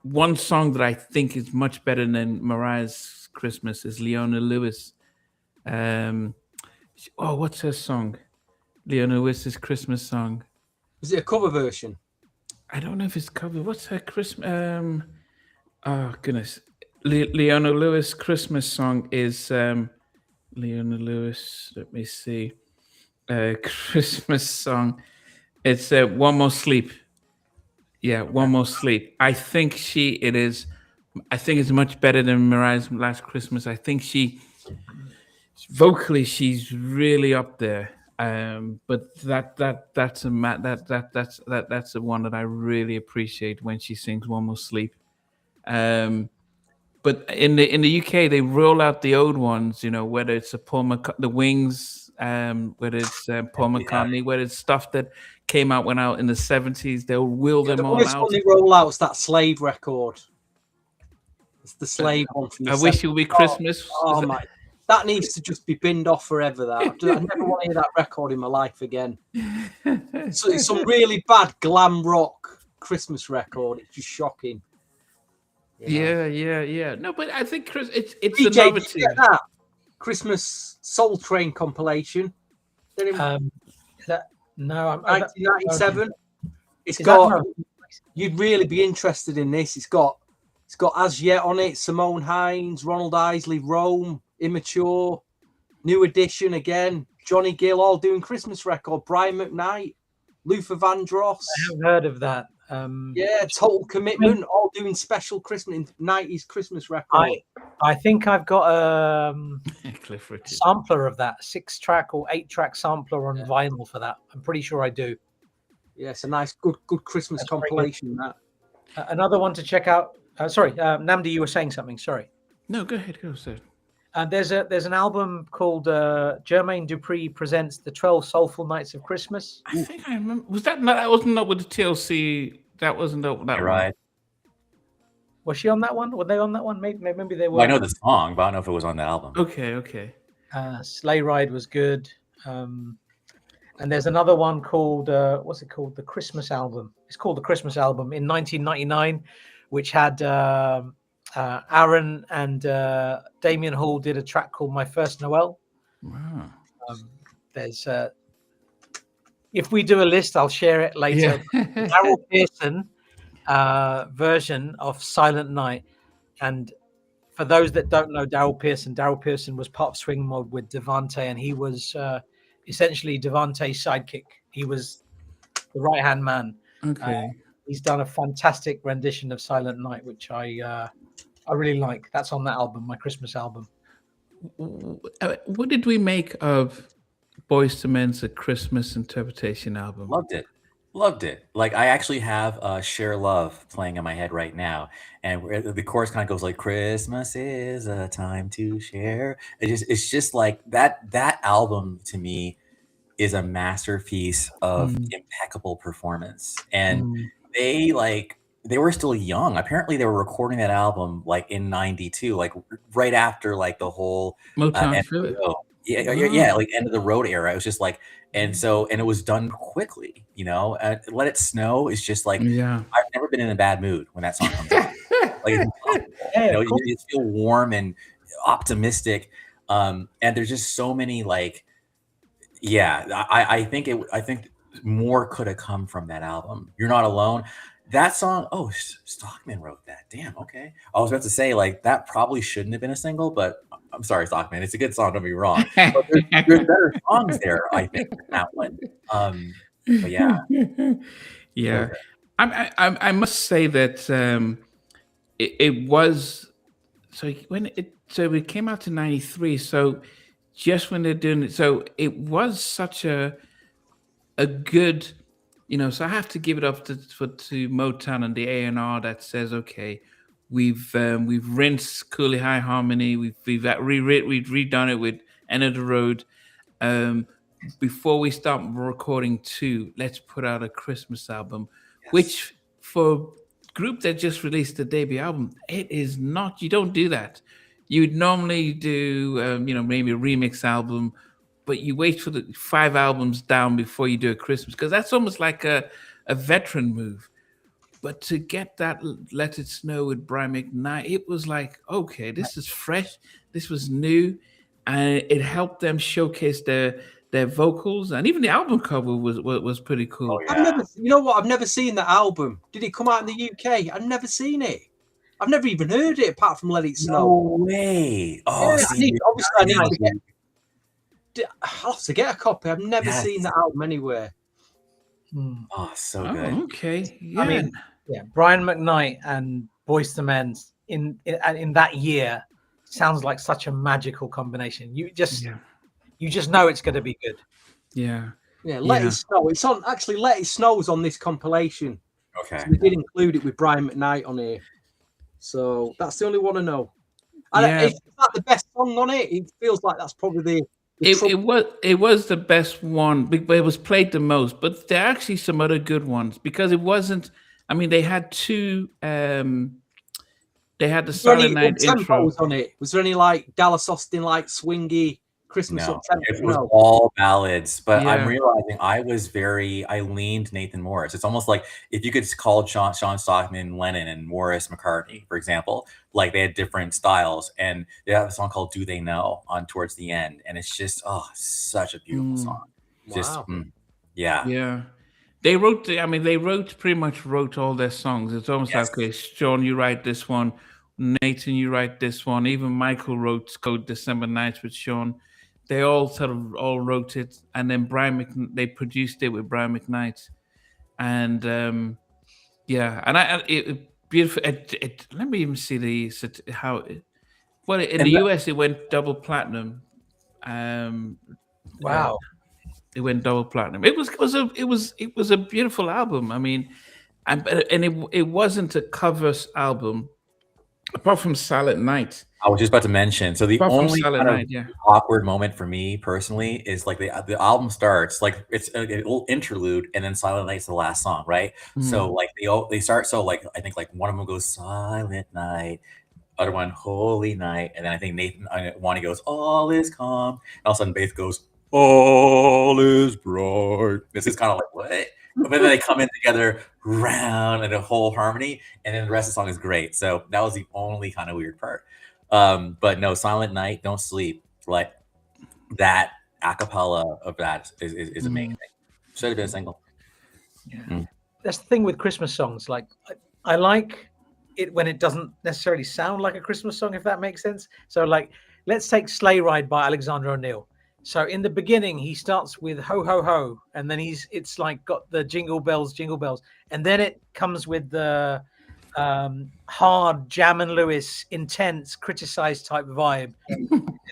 One song that I think is much better than Mariah's Christmas is Leona Lewis. What's her song? Leona Lewis's Christmas song. Is it a cover version? I don't know if it's covered. What's her Christmas? Oh goodness, Leona Lewis Christmas song is Leona Lewis. Let me see. Christmas song. It's One More Sleep. Yeah, One More Sleep. I think it's much better than Mariah's Last Christmas. I think vocally she's really up there. But that's the one that I really appreciate when she sings One More Sleep. But in the UK they roll out the old ones, whether it's the Wings, whether it's Paul McCartney, whether it's stuff that went out in the 70s, they'll wheel them all out. The only rollout's that Slave record. It's the Slave one from the I Wish It Would Be Christmas. Oh my, that needs to just be binned off forever. That I never want to hear that record in my life again. So it's some really bad glam rock Christmas record. It's just shocking. Yeah. No, but I think it's DJ, a novelty. That Christmas Soul Train compilation. No, 1997. It's got. You'd really be interested in this. It's got As Yet on it. Simone Hines, Ronald Isley, Rome, Immature, New Edition again. Johnny Gill all doing Christmas record. Brian McKnight, Luther Vandross. I haven't heard of that. Total Commitment, all doing special Christmas 90s Christmas record. I think I've got a Cliff Richard sampler of that 6-track or 8-track sampler on vinyl for that. I'm pretty sure I do. Yeah, it's a nice, good Christmas compilation. That another one to check out. Sorry, Namdi, you were saying something. Sorry. No, go ahead. Go, sir. There's an album called Jermaine Dupri Presents the 12 Soulful Nights of Christmas. I think I remember. That wasn't up with the TLC. That wasn't up with that Right. one. Was she on that one? Were they on that one? Maybe they were. Well, I know the song, but I don't know if it was on the album. Okay. Sleigh Ride was good. And there's another one called what's it called? The Christmas album. It's called the Christmas album in 1999, which had Aaron and Damien Hall did a track called My First Noel. Wow. There's if we do a list, I'll share it later. Yeah. Daryl Pearson version of Silent Night. And for those that don't know Daryl Pearson was part of Swing Mod with Devante, and he was essentially Devante's sidekick. He was the right-hand man. Okay. He's done a fantastic rendition of Silent Night, which I really like. That's on that album, my Christmas album. What did we make of Boyz II Men's A Christmas Interpretation album? Loved it. Like, I actually have Share Love playing in my head right now, and the chorus kind of goes like, Christmas is a time to share. It's just like that album to me is a masterpiece of impeccable performance. And they were still young. Apparently they were recording that album like in 92, like right after like the whole Motown Philly. Yeah, like end of the road era. It was just like, and it was done quickly, Let It Snow is just like, yeah. I've never been in a bad mood when that song comes on. Like, you feel warm and optimistic. And there's just so many like, I think more could have come from that album. You're Not Alone. That song, Stockman wrote that. Damn, okay. I was about to say, like, that probably shouldn't have been a single, but I'm sorry, Stockman. It's a good song, don't be wrong. But there's better songs there, I think, than that one. But yeah. Yeah. I must say that it was, so it came out in 93, so just when they're doing it, so it was such a good, so I have to give it up to Motown and the A&R that says, okay, we've rinsed Cooley High Harmony, we've redone it with End of the Road. Before we start recording 2, let's put out a Christmas album, which for a group that just released the debut album, it is not. You don't do that. You'd normally do, maybe a remix album, but you wait for the 5 albums down before you do a Christmas, because that's almost like a veteran move. But to get that Let It Snow with Brian McKnight, it was like, okay, this is fresh, this was new, and it helped them showcase their vocals, and even the album cover was pretty cool. Oh, yeah. You know what? I've never seen that album. Did it come out in the UK? I've never seen it. I've never even heard it apart from Let It Snow. No way. Oh, Yeah, see, I need to get. I'll have to get a copy. I've never seen that album anywhere. Oh, so good. Oh, okay. Yeah. I mean, yeah, Brian McKnight and Boyz II Men in that year sounds like such a magical combination. You just know it's going to be good. Yeah. Yeah, Let It Snow. It's on. Actually, Let It Snow's on this compilation. Okay. So we did include it with Brian McKnight on here. So that's the only one I know. And it's not the best song on it. It feels like that's probably it was the best one, but it was played the most. But there are actually some other good ones, because it wasn't. I mean, they had two. They had the Silent Night intro on it. Was there any like Dallas Austin like swingy Christmas? No, it was all ballads. But I'm realizing I leaned Nathan Morris. It's almost like if you could call Sean Stockman Lennon and Morris McCartney, for example, like they had different styles, and they have a song called "Do They Know" on towards the end, and it's just such a beautiful song. Just yeah. They pretty much wrote all their songs. It's almost like, okay, Sean, you write this one. Nathan, you write this one. Even Michael wrote Code December Nights with Sean. They all sort of wrote it, and then they produced it with Brian McKnight, and beautiful. Let me even see in the US it went double platinum. Wow. It went double platinum. It was a beautiful album. I mean, and it wasn't a covers album, apart from Silent Night. I was just about to mention. So the only kind of Night, awkward moment for me personally is like the album starts like it's a little interlude, and then Silent Night's the last song, right? So like they start, so like I think like one of them goes Silent Night, other one Holy Night, and then I think Nathan Wani goes All Is Calm, and all of a sudden Faith goes All Is Bright. This is kind of like what? But then they come in together round and a whole harmony, and then the rest of the song is great. So that was the only kind of weird part. But no, Silent Night, Don't Sleep, like that acapella of that is amazing. Should have been a single. Yeah. That's the thing with Christmas songs. Like I like it when it doesn't necessarily sound like a Christmas song, if that makes sense. So like, let's take Sleigh Ride by Alexander O'Neill. So in the beginning, he starts with ho, ho, ho. And then it's like got the jingle bells. And then it comes with the hard Jam and Lewis, intense, criticized type vibe.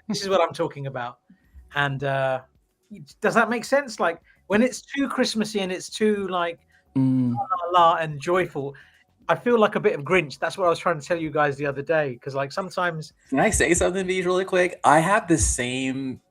This is what I'm talking about. And does that make sense? Like when it's too Christmassy and it's too like la, la, and joyful, I feel like a bit of Grinch. That's what I was trying to tell you guys the other day. Because like sometimes, can I say something, Beej, really quick? I have the same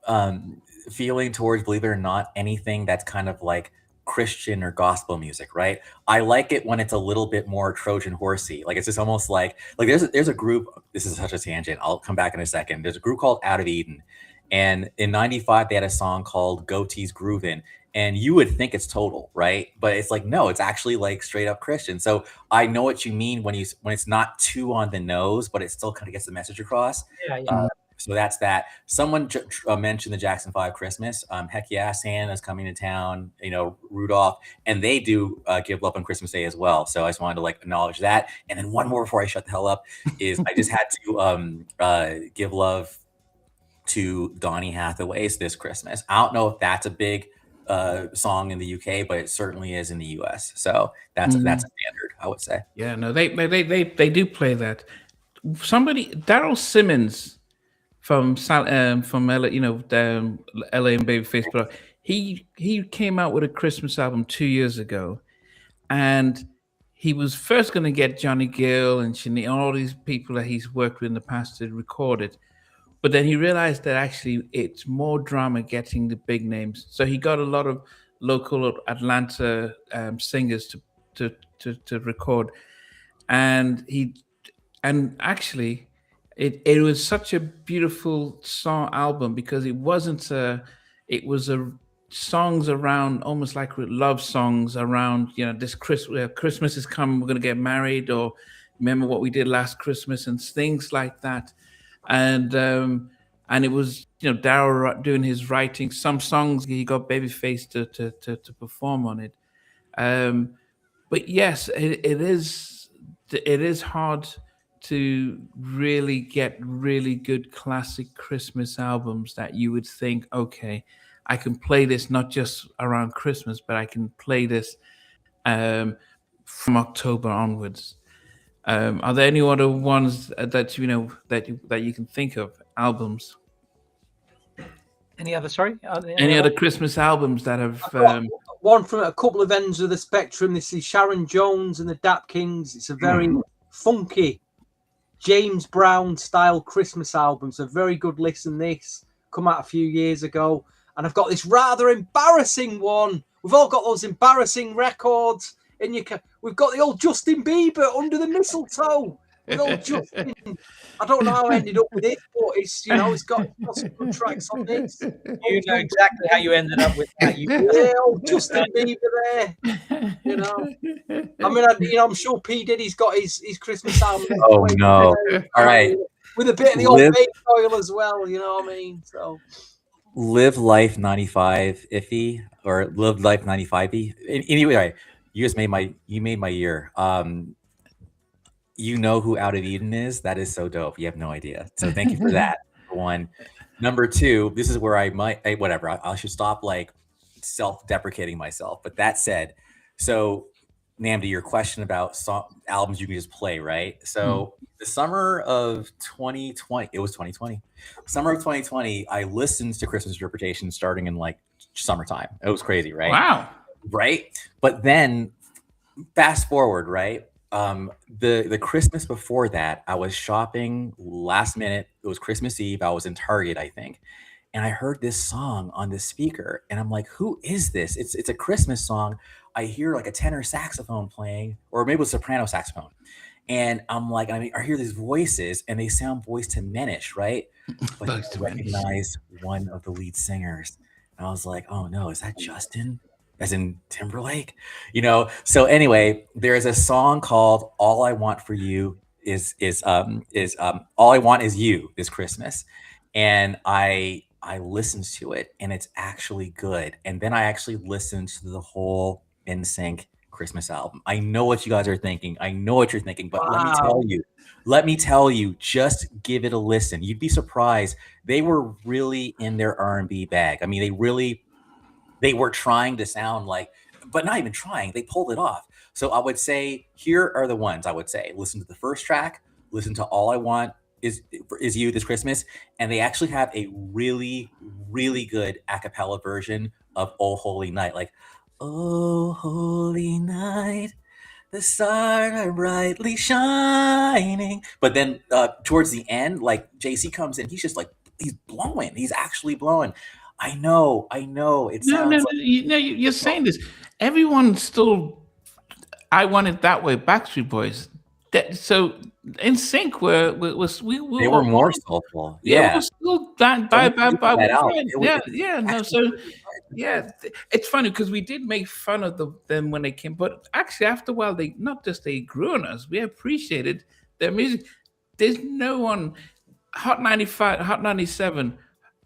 feeling towards, believe it or not, anything that's kind of like Christian or gospel music, right? I like it when it's a little bit more Trojan horsey. Like it's just almost like there's a group. This is such a tangent. I'll come back in a second. There's a group called Out of Eden, and in '95 they had a song called Goatees Groovin'. And you would think it's total, right? But it's like, no, it's actually like straight up Christian. So I know what you mean when it's not too on the nose, but it still kind of gets the message across. So that's that. Someone mentioned the Jackson 5 Christmas. Heck yeah, Santa's coming to town, Rudolph, and they do give love on Christmas Day as well. So I just wanted to like acknowledge that. And then one more before I shut the hell up is I just had to give love to Donny Hathaway's This Christmas. I don't know if that's a big song in the UK, but it certainly is in the US. So that's a standard, I would say. Yeah, no, they do play that. Daryl Simmons from LA, LA and Babyface, but he came out with a Christmas album 2 years ago, and he was first going to get Johnny Gill and Shania, all these people that he's worked with in the past to record it. But then he realized that actually it's more drama getting the big names. So he got a lot of local Atlanta singers to record, and actually it was such a beautiful song album because it wasn't it was a songs around almost like love songs around, this Christmas is coming, we're going to get married, or remember what we did last Christmas, and things like that. And it was, Daryl doing his writing. Some songs he got Babyface to perform on it. But yes, it is hard to really get really good classic Christmas albums that you would think, okay, I can play this not just around Christmas, but I can play this from October onwards. Are there any other ones that you can think of, albums? Any other? Sorry, Any other Christmas albums that have? One from a couple of ends of the spectrum. This is Sharon Jones and the Dap Kings. It's a very funky James Brown style Christmas album. It's a very good listen. This come out a few years ago, and I've got this rather embarrassing one. We've all got those embarrassing records. We've got the old Justin Bieber, Under the Mistletoe. With old Justin. I don't know how I ended up with it, but it's it's got some good tracks on this. You know exactly how you ended up with that. Old Justin Bieber there. I mean, I'm sure P Diddy's got his Christmas album. Oh no! All right, with a bit of the old baby oil as well. You know what I mean? So. Live Life 95 iffy, or Live Life 95y. Anyway, you made my year. You know who Out of Eden is? That is so dope. You have no idea. So thank you for that. One. Number two, this is where I should stop like self-deprecating myself. But that said, so Namdi, your question about albums you can just play, right? So the summer of 2020, it was 2020. Summer of 2020, I listened to Christmas Interpretation starting in like summertime. It was crazy, right? Wow. Right? But then fast forward, right? The Christmas before that, I was shopping last minute. It was Christmas Eve. I was in Target, I think. And I heard this song on the speaker, and I'm like, who is this? It's a Christmas song. I hear like a tenor saxophone playing, or maybe it was soprano saxophone. And I'm like, I hear these voices, and they sound Boyz II Men-ish, right? But I recognize one of the lead singers. And I was like, oh no, is that Justin? As in Timberlake? So anyway, there's a song called All I Want for You is All I Want Is You this Christmas. And I listened to it, and it's actually good. And then I actually listened to the whole NSYNC Christmas album. I know what you guys are thinking. I know what you're thinking, but let me tell you, just give it a listen. You'd be surprised. They were really in their R&B bag. I mean, they were trying to sound like, but not even trying. They pulled it off. So I would say, here are the ones I would say. Listen to the first track. Listen to All I Want Is You this Christmas. And they actually have a really, really good a cappella version of Oh Holy Night. Like, oh Holy Night, the stars are brightly shining. But then towards the end, like JC comes in, he's just like, he's blowing. He's actually blowing. I know. It sounds you're saying this. Everyone still, I Want It That Way, Backstreet Boys. So NSYNC we were more soulful. Yeah, we're still it's funny because we did make fun of them when they came, but actually after a while they grew on us. We appreciated their music. There's no one. Hot 95, Hot 97.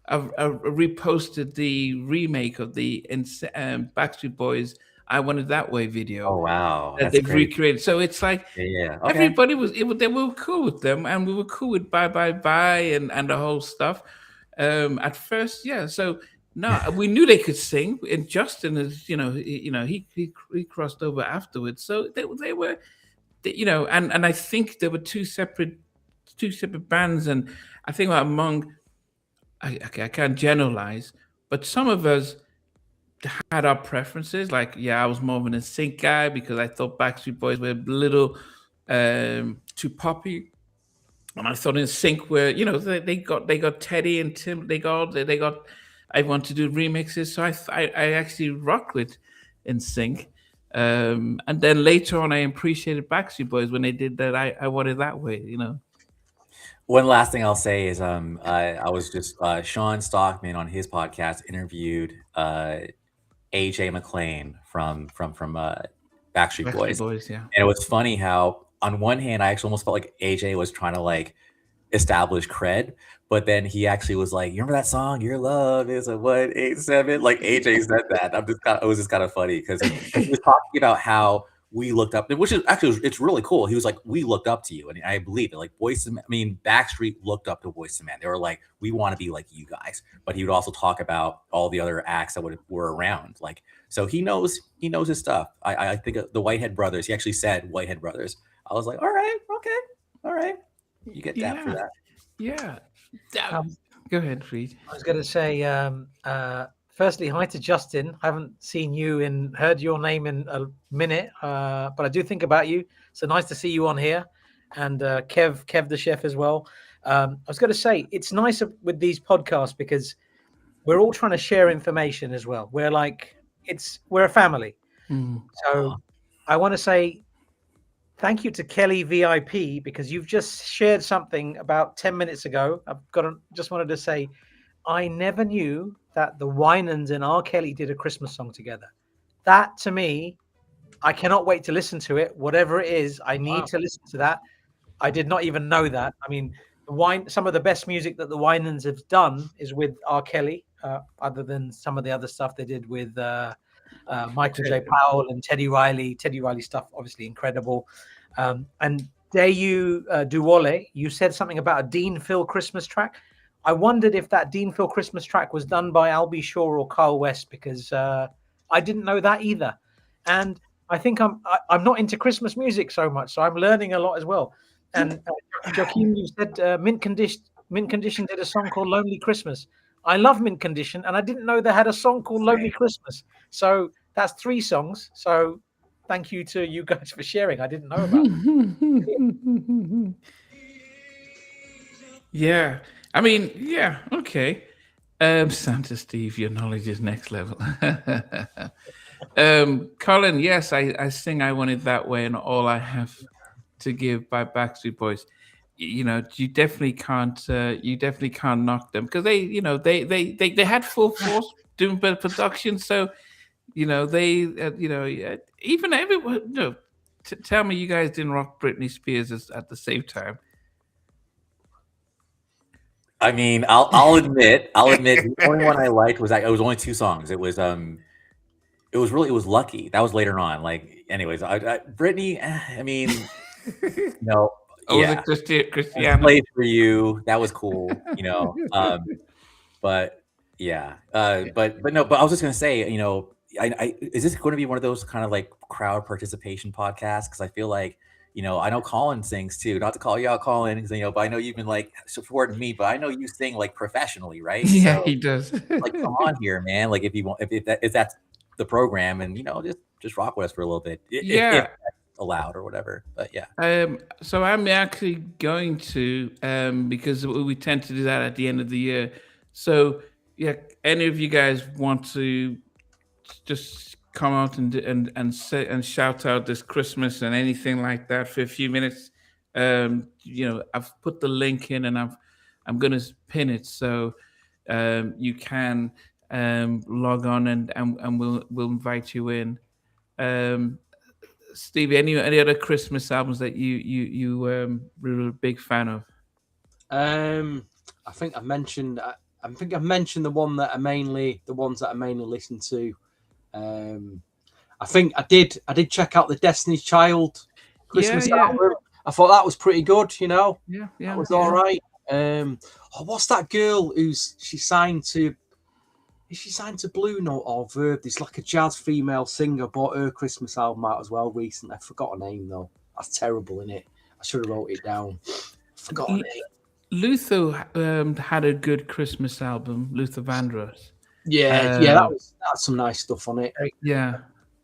Reposted the remake of the Backstreet Boys I Want It That Way video. Oh wow, that they've recreated. So it's like everybody they were cool with them, and we were cool with Bye Bye Bye and the whole stuff. At first, yeah. So no, we knew they could sing, and Justin is he crossed over afterwards. So they were, and I think there were two separate bands, and I think among. I can't generalize, but some of us had our preferences. Like, I was more of an NSYNC guy because I thought Backstreet Boys were a little too poppy, and I thought NSYNC were, they got Teddy and Tim, they got everyone to do remixes. So I actually rocked with NSYNC, and then later on I appreciated Backstreet Boys when they did that. I Want It That Way, One last thing I'll say is I was just Sean Stockman on his podcast interviewed AJ McLean from Backstreet Backstreet Boys. Boys, yeah. And it was funny how on one hand I actually almost felt like AJ was trying to like establish cred, but then he actually was like, "You remember that song, Your Love is a 187?" Like AJ said that. It was just kind of funny because he was talking about how we looked up, which is actually it's really cool. He was like, "We looked up to you," and I believe it. Like Backstreet looked up to Boyz II Men. They were like, "We want to be like you guys." But he would also talk about all the other acts that were around. Like, so he knows his stuff. I think of the Whitehead Brothers. He actually said Whitehead Brothers. I was like, all right, okay, all right. You get that for that. Yeah. Go ahead, Reed. I was going to say, firstly, hi to Justin. I haven't seen you and heard your name in a minute, but I do think about you. So nice to see you on here. And Kev the chef as well. I was going to say, it's nice with these podcasts because we're all trying to share information as well. We're a family. So I want to say, thank you to Kelly VIP because you've just shared something about 10 minutes ago. Just wanted to say, I never knew that the Winans and R. Kelly did a Christmas song together. That to me, I cannot wait to listen to it. Whatever it is, I need to listen to that. I did not even know that. I mean, some of the best music that the Winans have done is with R. Kelly, other than some of the other stuff they did with Michael J. Powell and Teddy Riley. Teddy Riley stuff, obviously incredible. And Dayu Duwole, you said something about a Dean Phil Christmas track. I wondered if that Dean Phil Christmas track was done by Albie Shaw or Carl West because I didn't know that either. And I think I'm not into Christmas music so much, so I'm learning a lot as well. And Joaquin, you said Mint Condition did a song called Lonely Christmas. I love Mint Condition, and I didn't know they had a song called Lonely Christmas. So that's 3 songs. So thank you to you guys for sharing. I didn't know about it. Yeah. I mean, yeah, okay. Santa Steve, your knowledge is next level. Colin, yes, I sing I Want It That Way and All I Have to Give by Backstreet Boys. You know, you definitely can't knock them because they had full force doing production. So, even everyone, tell me you guys didn't rock Britney Spears at the same time. I mean, I'll admit the only one I liked was it was only 2 songs. It was Lucky. That was later on. Like, anyways, Britney. I mean, no. Was it Christiana? Played for You. That was cool. But yeah. But no. But I was just gonna say, is this going to be one of those kind of like crowd participation podcasts? Because I feel like, I know Colin sings too. Not to call you out, Colin, because but I know you've been like supporting me, but I know you sing like professionally, right? Yeah, so, he does. Like, come on here, man. Like, if you want, if that's the program, and just rock with us for a little bit, if that's allowed or whatever. But yeah. So I'm actually going to because we tend to do that at the end of the year. So yeah, any of you guys want to just come out and say and shout out this Christmas and anything like that for a few minutes? I've put the link in and I'm going to pin it so you can log on and we'll invite you in. Stevie, any other Christmas albums that you were a big fan of? I think I've mentioned the ones that I mainly listen to. I think I did check out the Destiny's Child Christmas album. I thought that was pretty good. Yeah, that was all right. What's that girl she's signed to? Is she signed to Blue Note or Verve? There's like a jazz female singer bought her Christmas album out as well recently. I forgot her name though. That's terrible, isn't it? I should have wrote it down. I forgot her name. Luther had a good Christmas album, Luther Vandross. That's some nice stuff on it. Yeah,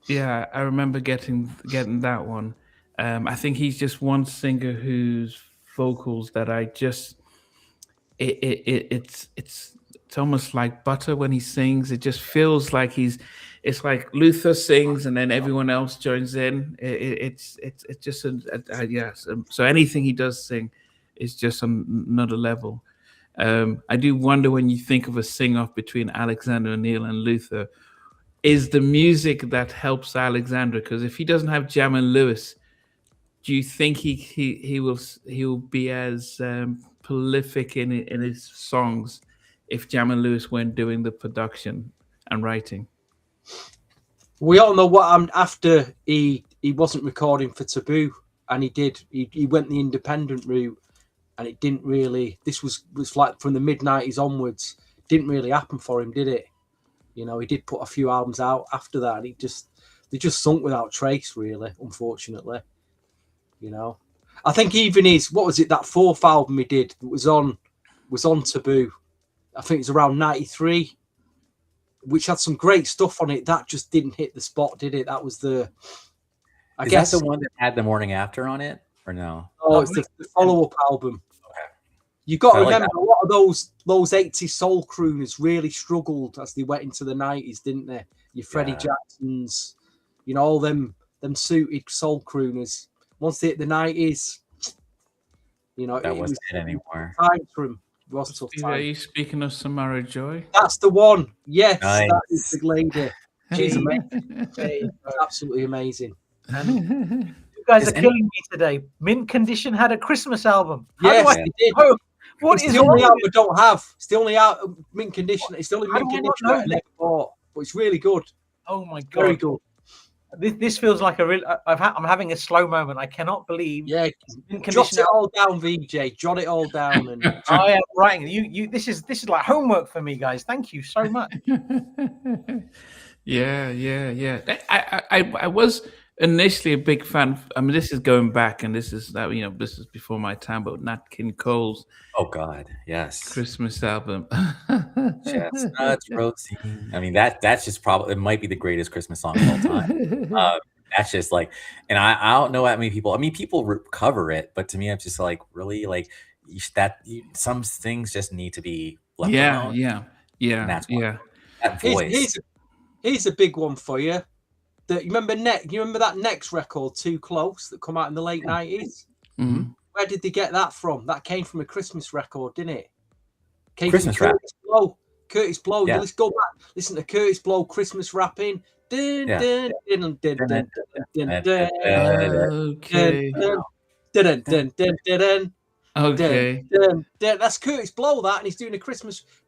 I remember getting that one. I think he's just one singer whose vocals that I just it's almost like butter when he sings. It just feels like it's like Luther sings and then everyone else joins in. It's just yes. So anything he does sing is just on another level. I do wonder when you think of a sing-off between Alexander O'Neal and Luther, is the music that helps Alexander? Because if he doesn't have Jam and Lewis, do you think he will be as prolific in his songs if Jam and Lewis weren't doing the production and writing? We all know what happened after he wasn't recording for Taboo, and he went the independent route, and it didn't really. This was like from the mid-90s onwards, didn't really happen for him, did it? You know, he did put a few albums out after that, and they just sunk without trace, really, unfortunately. You know, I think even what was it, that fourth album he did that was on Taboo, I think it was around 93, which had some great stuff on it. That just didn't hit the spot, did it? That was I guess the one that had The Morning After on it, or no? Oh, it's the follow-up album. Okay. You've got to remember, a lot of those 80s soul crooners really struggled as they went into the 90s, didn't they? Your Freddie Jacksons, you know, all them suited soul crooners. Once they hit the 90s, you know, that wasn't it anymore. Time for him. It was a tough time. Are you speaking of Samara Joy? That's the one. Yes, nice. That is the lady. She's amazing. Absolutely amazing. And you guys are killing me today. Mint Condition had a Christmas album. Yes, they did. Oh, what is the only album I don't have? It's the only Mint Condition. It's the only Mint Condition I never bought, but it's really good. Oh my god, very good. This feels like a real. I'm having a slow moment. I cannot believe. Yeah, jot it all down, VJ. Jot it all down. And I am writing. You. This is like homework for me, guys. Thank you so much. Yeah. I was initially a big fan. I mean, this is going back, and this is before my time. But Nat King Cole's yes, Christmas album, Chestnuts Roasting. I mean, that's just probably, it might be the greatest Christmas song of all time. That's just like, and I don't know how many people. I mean, people cover it, but to me, I'm just like, really, like some things just need to be left alone. Yeah. And that's that voice. Here's a big one for you. You remember that Next record, Too Close, that come out in the late 90s? Mm-hmm. Where did they get that from? That came from a Christmas record, didn't it? Christmas rap. Curtis Blow. Yeah. Let's go back. Listen to Curtis Blow Christmas rapping. Okay. Okay. That's Curtis Blow, that, and he's doing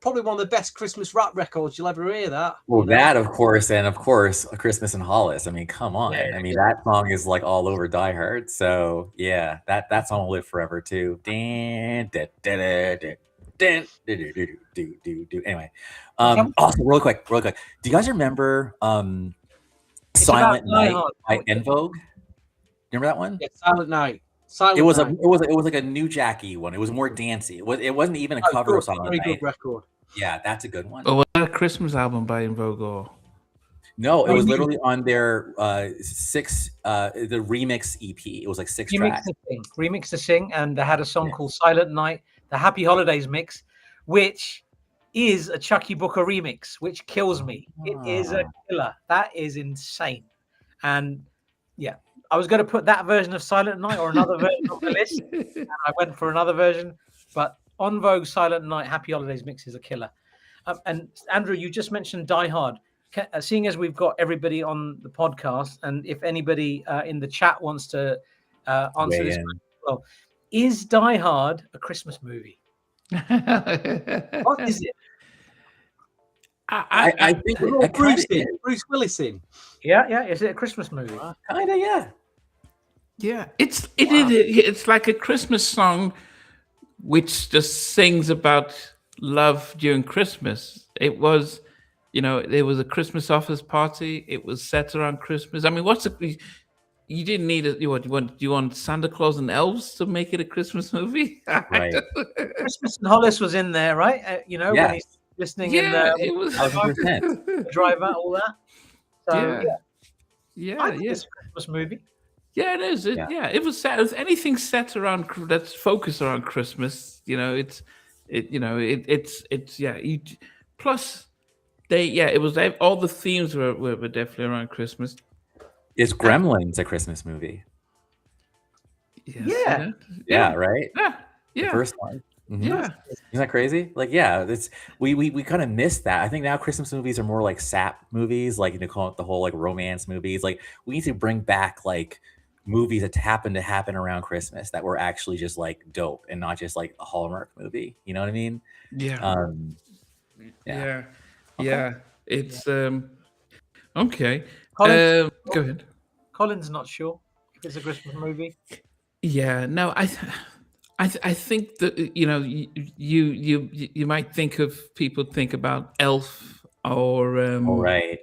probably one of the best Christmas rap records you'll ever hear. That. Well, that of course, and of course, Christmas in Hollis. I mean, come on. Yeah. I mean, that song is like all over Die Hard. So yeah, that song will live forever too. Anyway, also real quick, do you guys remember Silent Night by En Vogue? Remember that one? Yeah, Silent Night. It was like a New Jackie one. It was more dancey. It wasn't even a cover of Silent Night. Very good record. Yeah, that's a good one. Oh, was that a Christmas album by En Vogue? Or? No, it was literally on their the remix EP. It was like 6 tracks. Remix to Sing, and they had a song called Silent Night, the Happy Holidays mix, which is a Chucky Booker remix, which kills me. It is a killer. That is insane. And yeah, I was going to put that version of Silent Night or another version on the list, and I went for another version. But En Vogue Silent Night Happy Holidays mix is a killer. And Andrew, you just mentioned Die Hard. Seeing as we've got everybody on the podcast, and if anybody in the chat wants to answer this question as well, is Die Hard a Christmas movie? What is it? I think Bruce Willis in. Yeah. Is it a Christmas movie? Kinda, yeah. Yeah, it's like a Christmas song, which just sings about love during Christmas. It was, there was a Christmas office party. It was set around Christmas. I mean, you didn't need it. Do you want Santa Claus and elves to make it a Christmas movie? Right. Christmas in Hollis was in there, right? When he's listening in there, it was 100%. driver, all that. So yeah. It's a Christmas movie. Yeah, it is. It was set. If anything set around that's focused around Christmas, plus it was all the themes were definitely around Christmas. Is Gremlins a Christmas movie? Yes, Yeah, right. The Yeah. first one. Mhm. Yeah. Isn't that crazy? Like, yeah, it's we kind of missed that. I think now Christmas movies are more like sap movies, like call it the whole like romance movies. Like we need to bring back like movies that happen to happen around Christmas that were actually just like dope and not just like a Hallmark movie. You know what I mean? Yeah. Yeah. Yeah. Okay. Yeah. It's okay. Colin, Go ahead. Colin's not sure if it's a Christmas movie. Yeah, no, I think that you might think of people think about Elf or All right.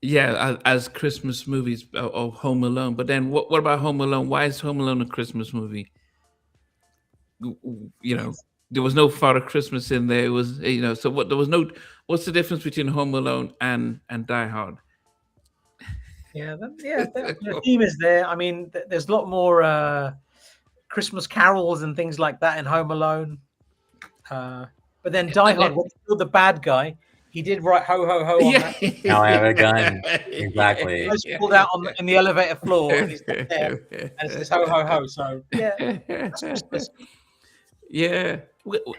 yeah, as Christmas movies, or Home Alone. But then what about Home Alone? Why is Home Alone a Christmas movie? You know, there was no Father Christmas in there. It was, so what? There was no. What's the difference between Home Alone and Die Hard? Yeah, the theme is there. I mean, there's a lot more Christmas carols and things like that in Home Alone. But then Die Hard, when he killed the bad guy, he did write "ho ho ho" on that. Now I have a gun. Exactly. He pulled out in the elevator floor, and he's not there, and it says "ho ho ho." So yeah, that's Christmas. Yeah.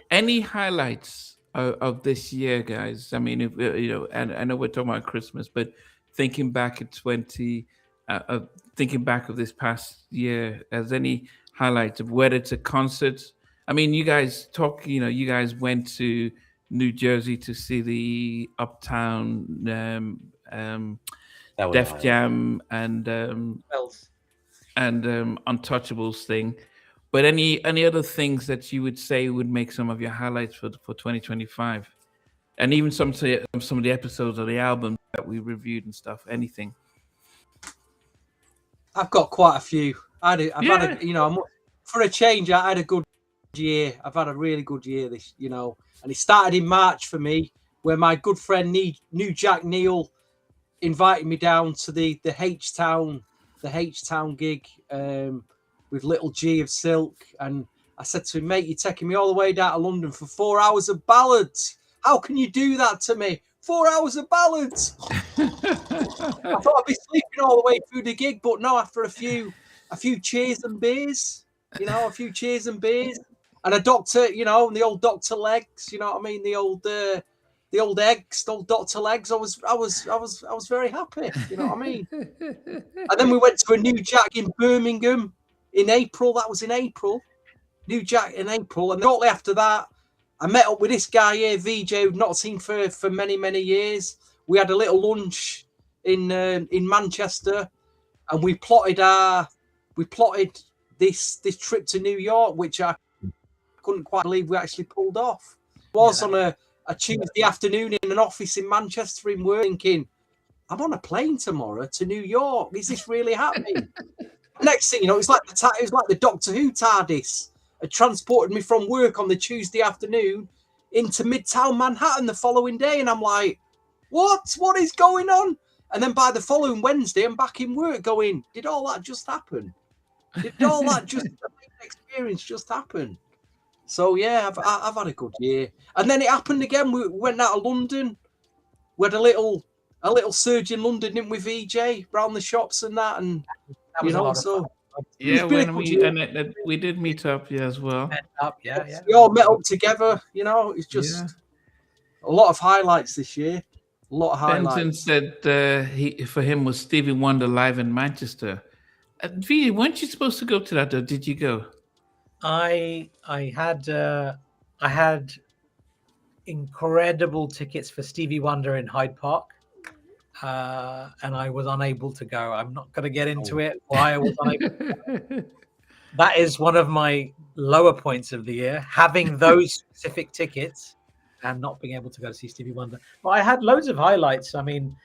Any highlights of this year, guys? I mean, if, and I know we're talking about Christmas, but thinking back at thinking back of this past year, as any highlights of whether it's a concert? I mean, you guys you guys went to New Jersey to see the Uptown That was Def Jam and Bells. Untouchables thing. But any other things that you would say would make some of your highlights for 2025, and even some of the episodes of the album that we reviewed and stuff. Anything? I've got quite a few. I've had a, for a change, I had a good year. I've had a really good year and it started in March for me, where my good friend New Jack Neal invited me down to the H-Town gig with Little G of Silk, and I said to him, mate, you're taking me all the way down to London for 4 hours of ballads. How can you do that to me? 4 hours of ballads. I thought I'd be sleeping all the way through the gig, but no, after a few cheers and beers, and a doctor, and the old Dr. Legs, you know what I mean? The old eggs, the old Dr. Legs. I was very happy, you know what I mean? And then we went to a New Jack in Birmingham in April. That was in April. New Jack in April. And shortly after that, I met up with this guy here, VJ, who'd not seen for many, many years. We had a little lunch in Manchester, and we plotted this trip to New York, which I couldn't quite believe we actually pulled off. It was on a Tuesday afternoon in an office in Manchester in work, thinking, I'm on a plane tomorrow to New York. Is this really happening? Next thing you know, it was like the Doctor Who TARDIS had transported me from work on the Tuesday afternoon into Midtown Manhattan the following day, and I'm like, what is going on? And then by the following Wednesday, I'm back in work going, did all that just happen? Did all that experience just happen? So yeah, I've had a good year. And then it happened again. We went out of London. We had a little surge in London, didn't we, VJ? Around the shops and that, and so yeah, we did meet up, as well. Yeah. We all met up together. It's just a lot of highlights this year. A lot of highlights. Benton said for him was Stevie Wonder live in Manchester. VJ, weren't you supposed to go to that, or did you go? I had incredible tickets for Stevie Wonder in Hyde Park, and I was unable to go. I'm not going to get into it why I was unable. That is one of my lower points of the year, having those specific tickets and not being able to go to see Stevie Wonder. But I had loads of highlights. I mean,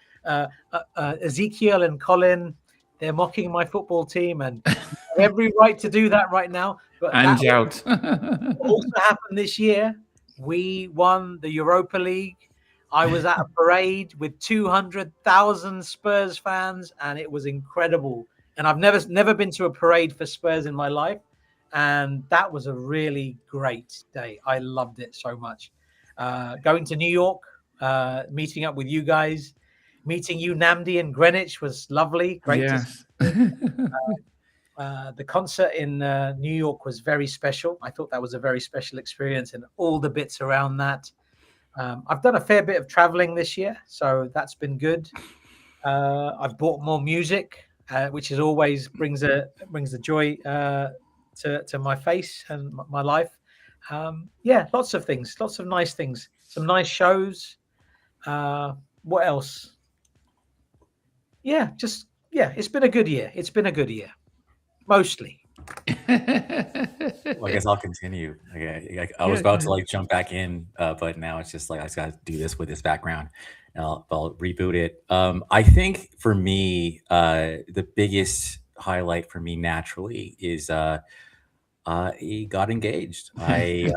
Ezekiel and Colin, they're mocking my football team, and every right to do that right now. But and out. Also happened this year. We won the Europa League. I was at a parade with 200,000 Spurs fans, and it was incredible. And I've never been to a parade for Spurs in my life, and that was a really great day. I loved it so much. Going to New York, meeting up with you guys, meeting you, Namdi, in Greenwich was lovely. Great. Yes. The concert in New York was very special. I thought that was a very special experience, and all the bits around that. I've done a fair bit of traveling this year, so that's been good. I've bought more music, which is always brings the joy to my face and my life. Yeah, lots of things, lots of nice things, some nice shows. What else? Yeah, it's been a good year. It's been a good year, mostly. Well, I guess I'll continue. I was about to jump back in, but now it's just I just got to do this with this background, and I'll reboot it. I think for me, the biggest highlight for me naturally is I got engaged. I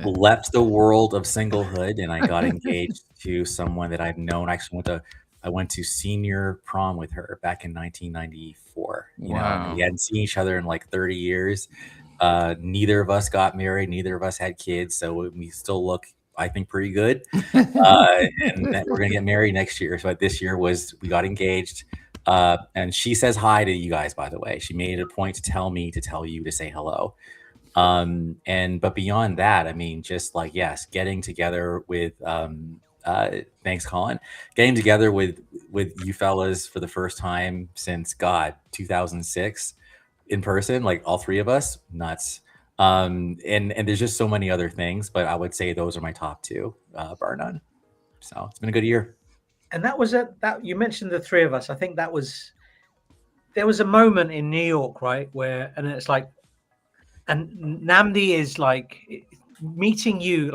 left the world of singlehood and I got engaged to someone that I've known. Actually, I went to senior prom with her back in 1994. You know, we hadn't seen each other in 30 years. Neither of us got married. Neither of us had kids, so we still look, I think, pretty good. And we're gonna get married next year. So this year we got engaged. And she says hi to you guys, by the way. She made it a point to tell me to tell you to say hello. But beyond that, I mean, just yes, getting together with thanks, Colin. Getting together with you fellas for the first time since 2006 in person, all three of us, nuts. And there's just so many other things, but I would say those are my top two, bar none. So it's been a good year. And that was that you mentioned the three of us. I think there was a moment in New York, right, where, and it's and Nnamdi is meeting you,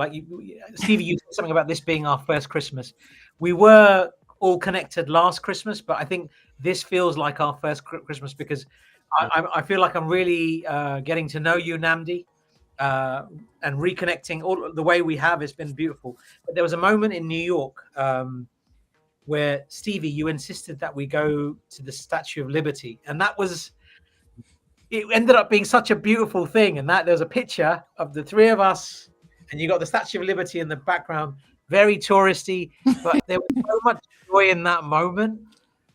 Stevie, you said something about this being our first Christmas. We were all connected last Christmas, but I think this feels like our first Christmas because I feel like I'm really getting to know you, Nnamdi, and reconnecting all the way we have. It's been beautiful. But there was a moment in New York where, Stevie, you insisted that we go to the Statue of Liberty, and it ended up being such a beautiful thing. And that there's a picture of the three of us, and you got the Statue of Liberty in the background, very touristy, but there was so much joy in that moment.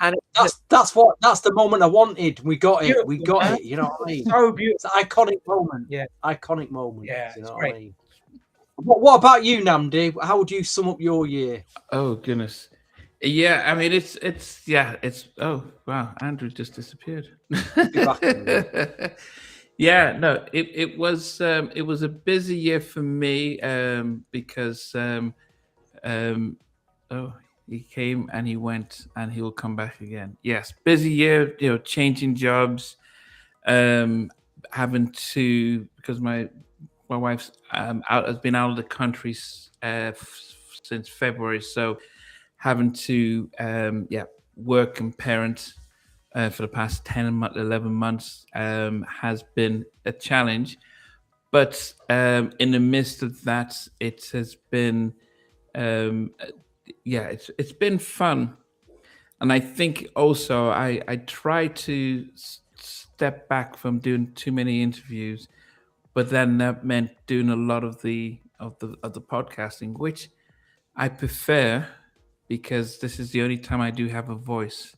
And that's the moment I wanted. We got it. We got it. You know what I mean? So beautiful. It's an iconic moment. Yeah. Iconic moment. Yeah. You It's know great. what I mean? What about you, Nnamdi? How would you sum up your year? Oh goodness. Yeah, I mean it's oh wow, Andrew just disappeared. Yeah, no, it was a busy year for me because he came and he went and he will come back again. Yes, busy year, changing jobs, having to, because my wife's has been out of the country since February, so having to work and parent for the past 11 months has been a challenge. But in the midst of that, it has been it's been fun. And I think also I try to step back from doing too many interviews, but then that meant doing a lot of the podcasting, which I prefer, because this is the only time I do have a voice.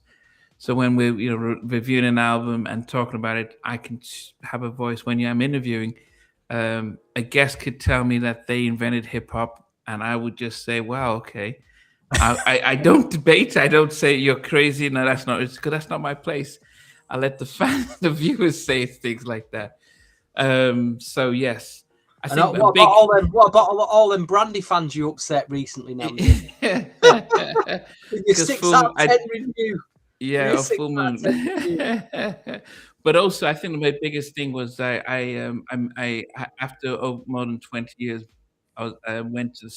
So when we're reviewing an album and talking about it, I can have a voice. When I'm interviewing, a guest could tell me that they invented hip hop, and I would just say, "Wow, okay." I don't debate. I don't say you're crazy. No, that's not. It's because that's not my place. I let the viewers say things like that. So yes. What about all them Brandy fans you upset recently now? Your 6 out of 10 review. Yeah, a full moon. But also, I think my biggest thing was I after more than 20 years, I went to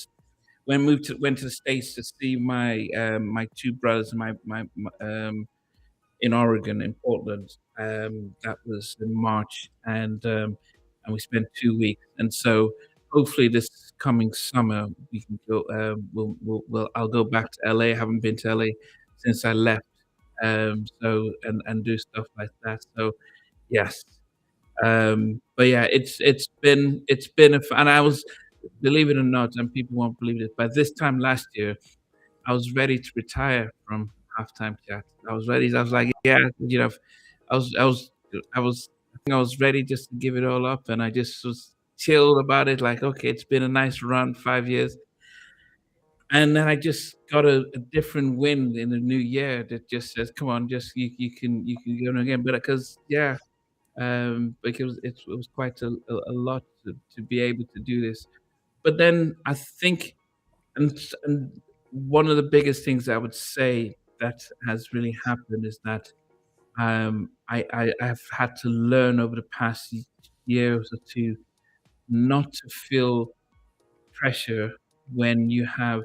the States to see my my two brothers, my in Oregon, in Portland. That was in March, and we spent 2 weeks. And so hopefully this coming summer we can go. I'll go back to LA. I haven't been to LA since I left. So and do stuff like that. So yes. But yeah, it's been and I was, believe it or not, and people won't believe it, but this time last year I was ready to retire from halftime chat. I was ready. I was like, yeah, I was I think I was ready just to give it all up, and I just was chilled about it. Like, okay, it's been a nice run, 5 years. And then I just got a different wind in the new year that just says, "Come on, just you can go again." But because because it was quite a lot to be able to do this. But then I think, and one of the biggest things I would say that has really happened is that I've had to learn over the past years or two not to feel pressure when you have,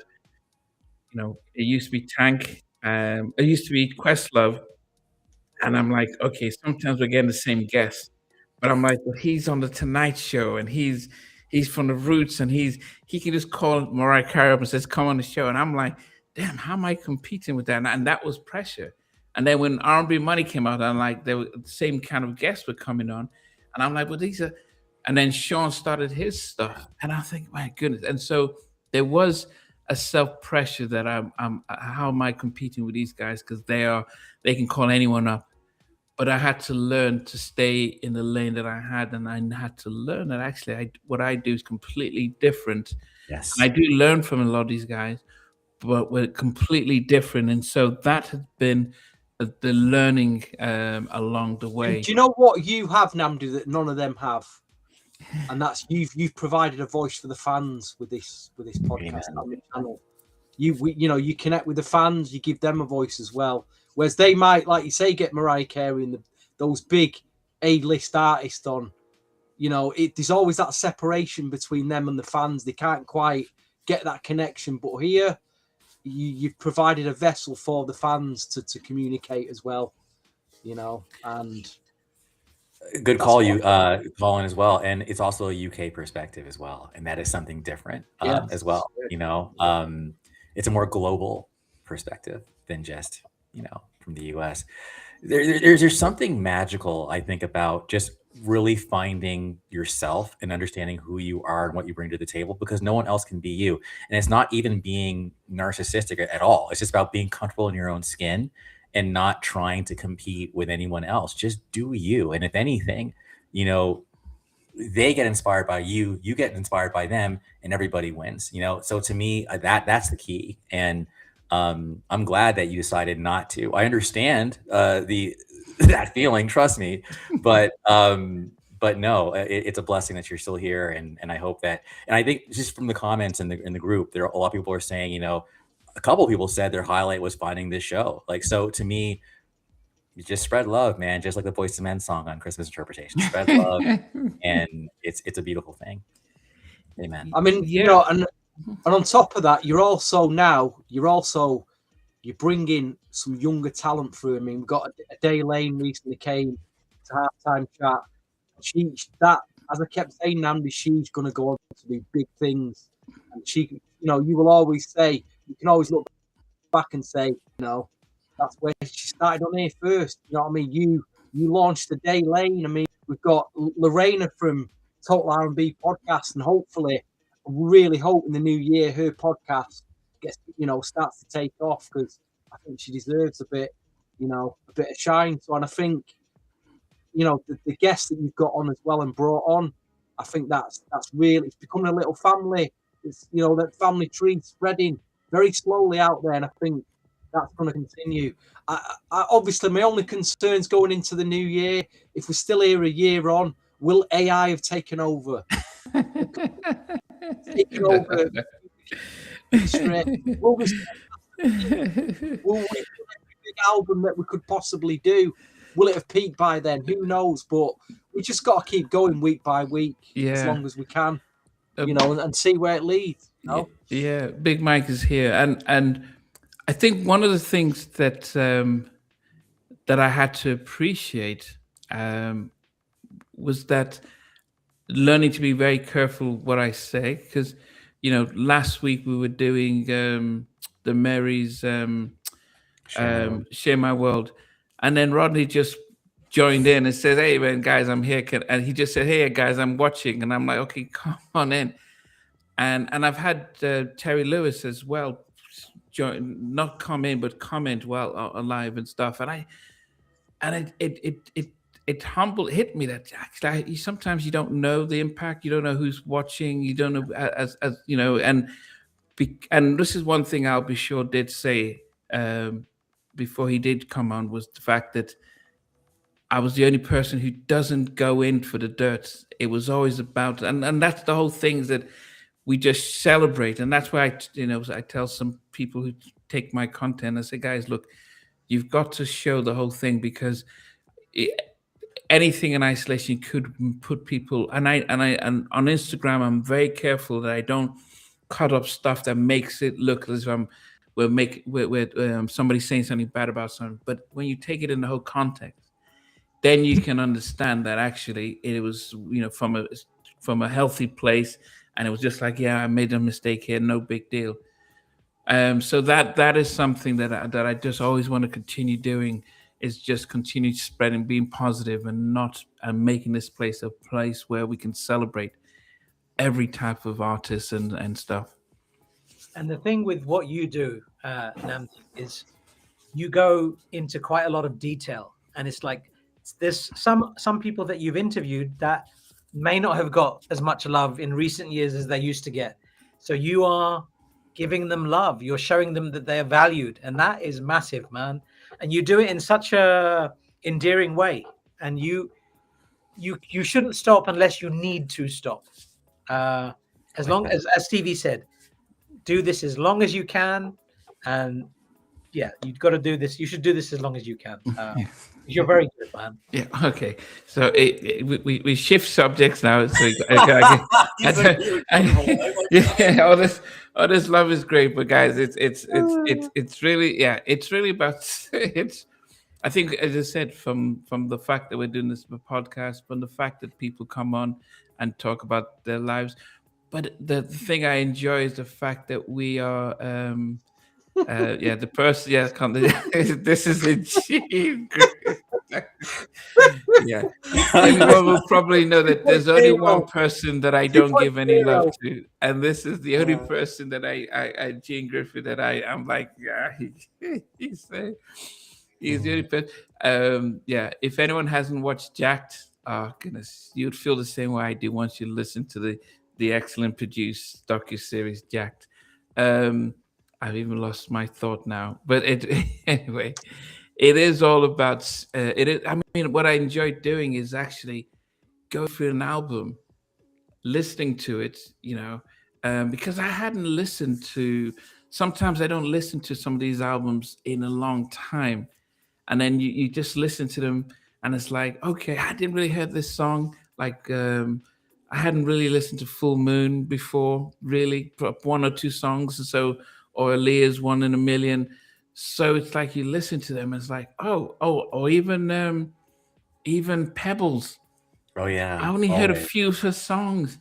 it used to be Tank, it used to be Questlove, and I'm like, okay, sometimes we're getting the same guest, but I'm like, well, he's on the Tonight Show, and he's from the Roots, and he can just call Mariah Carey up and says, "Come on the show," and I'm like, damn, how am I competing with that? And that was pressure. And then when R&B Money came out, I'm like, they were the same kind of guests were coming on, and I'm like, well, these are. And then Sean started his stuff, and I think, my goodness. And so there was a self pressure that how am I competing with these guys, because they can call anyone up. But I had to learn to stay in the lane that I had, and I had to learn that actually what I do is completely different. Yes. And I do learn from a lot of these guys, but we're completely different. And so that has been the learning along the way. And do you know what you have, Namdu, that none of them have? And that's you've provided a voice for the fans with this podcast on your channel. You connect with the fans, you give them a voice as well. Whereas they might, like you say, get Mariah Carey and those big A-list artists on. There's always that separation between them and the fans. They can't quite get that connection. But here, you've provided a vessel for the fans to communicate as well. And good call, you Colin, as well. And it's also a UK perspective as well, and that is something different as well. It's a more global perspective than just from the US. There's something magical, I think, about just really finding yourself and understanding who you are and what you bring to the table, because no one else can be you. And it's not even being narcissistic at all. It's just about being comfortable in your own skin and not trying to compete with anyone else. Just do you. And if anything, they get inspired by you, you get inspired by them, and everybody wins. So to me, that's the key. And I'm glad that you decided not to. I understand that feeling, trust me, but no, it's a blessing that you're still here, and I hope that. And I think just from the comments in the group, there are a lot of people are saying, a couple of people said their highlight was finding this show. So to me, you just spread love, man. Just like the Boyz II Men song on Christmas Interpretation, spread love, and it's a beautiful thing. Amen. I mean, and on top of that, you're bringing some younger talent through. I mean, we've got a Day Lane recently came to Halftime Chat. As I kept saying, Namdi, she's going to go on to do big things. And she, you will always say, you can always look back and say, that's where she started on here first. You know what I mean? You launched the Day Lane. I mean, we've got Lorena from Total R&B Podcast, and hopefully, really hope in the new year her podcast starts to take off, because I think she deserves a bit of shine. So, and I think the guests that you've got on as well and brought on, I think that's really, it's becoming a little family. It's that family tree spreading very slowly out there, and I think that's going to continue. I obviously, my only concerns going into the new year, if we're still here a year on, will AI have taken over? Will we do every big album that we could possibly do? Will it have peaked by then? Who knows? But we just got to keep going week by week, as long as we can, and see where it leads. Yeah, Big Mike is here, and I think one of the things that that I had to appreciate was that learning to be very careful what I say, because last week we were doing the Mary's Share My World, and then Rodney just joined in and says, "Hey man, guys, I'm here," and he just said, "Hey guys, I'm watching," and I'm like, "Okay, come on in." And I've had Terry Lewis as well join, not come in, but comment while live and stuff, and it hit me that actually sometimes you don't know the impact, you don't know who's watching, you don't know as you know, and this is one thing I'll be sure did say before he did come on, was the fact that I was the only person who doesn't go in for the dirt. It was always about, and that's the whole thing, is that we just celebrate. And that's why I tell some people who take my content, I say, guys, look, you've got to show the whole thing, because anything in isolation could put people, and on Instagram, I'm very careful that I don't cut up stuff that makes it look as if we're somebody saying something bad about something. But when you take it in the whole context, then you can understand that actually it was, from a healthy place, and it was just like, yeah, I made a mistake here, no big deal. So that is something that I just always want to continue doing, is just continue spreading, being positive, and making this place a place where we can celebrate every type of artist and stuff. And the thing with what you do, Namdi, is you go into quite a lot of detail, and it's like there's some people that you've interviewed that may not have got as much love in recent years as they used to get. So you are giving them love. You're showing them that they are valued, and that is massive, man. And you do it in such a endearing way. And you shouldn't stop unless you need to stop. As long as Stevie said, do this as long as you can, and yeah, you've got to do this. You should do this as long as you can. You're very good, man. Yeah. Okay. So we shift subjects now. So all this love is great, but guys, it's really, yeah, it's really about it's. I think, as I said, from the fact that we're doing this podcast, from the fact that people come on and talk about their lives, but the thing I enjoy is the fact that we are. The person, this is a G. Yeah, everyone will probably know that there's only one person that I don't give any love to, and this is the only person that I Gene Griffith, that I'm like, yeah, he's the only person. If anyone hasn't watched Jacked, oh goodness, you'd feel the same way I do once you listen to the excellent produced docuseries Jacked. I've even lost my thought now, but anyway, it is all about it is. I mean, what I enjoy doing is actually go through an album, listening to it, because I hadn't listened to. Sometimes I don't listen to some of these albums in a long time, and then you just listen to them, and it's like, okay, I didn't really hear this song. Like I hadn't really listened to Full Moon before, really, one or two songs, or Aaliyah's One in a Million. So it's like you listen to them, and it's like, or even Pebbles. Oh yeah. I only heard a few of her songs.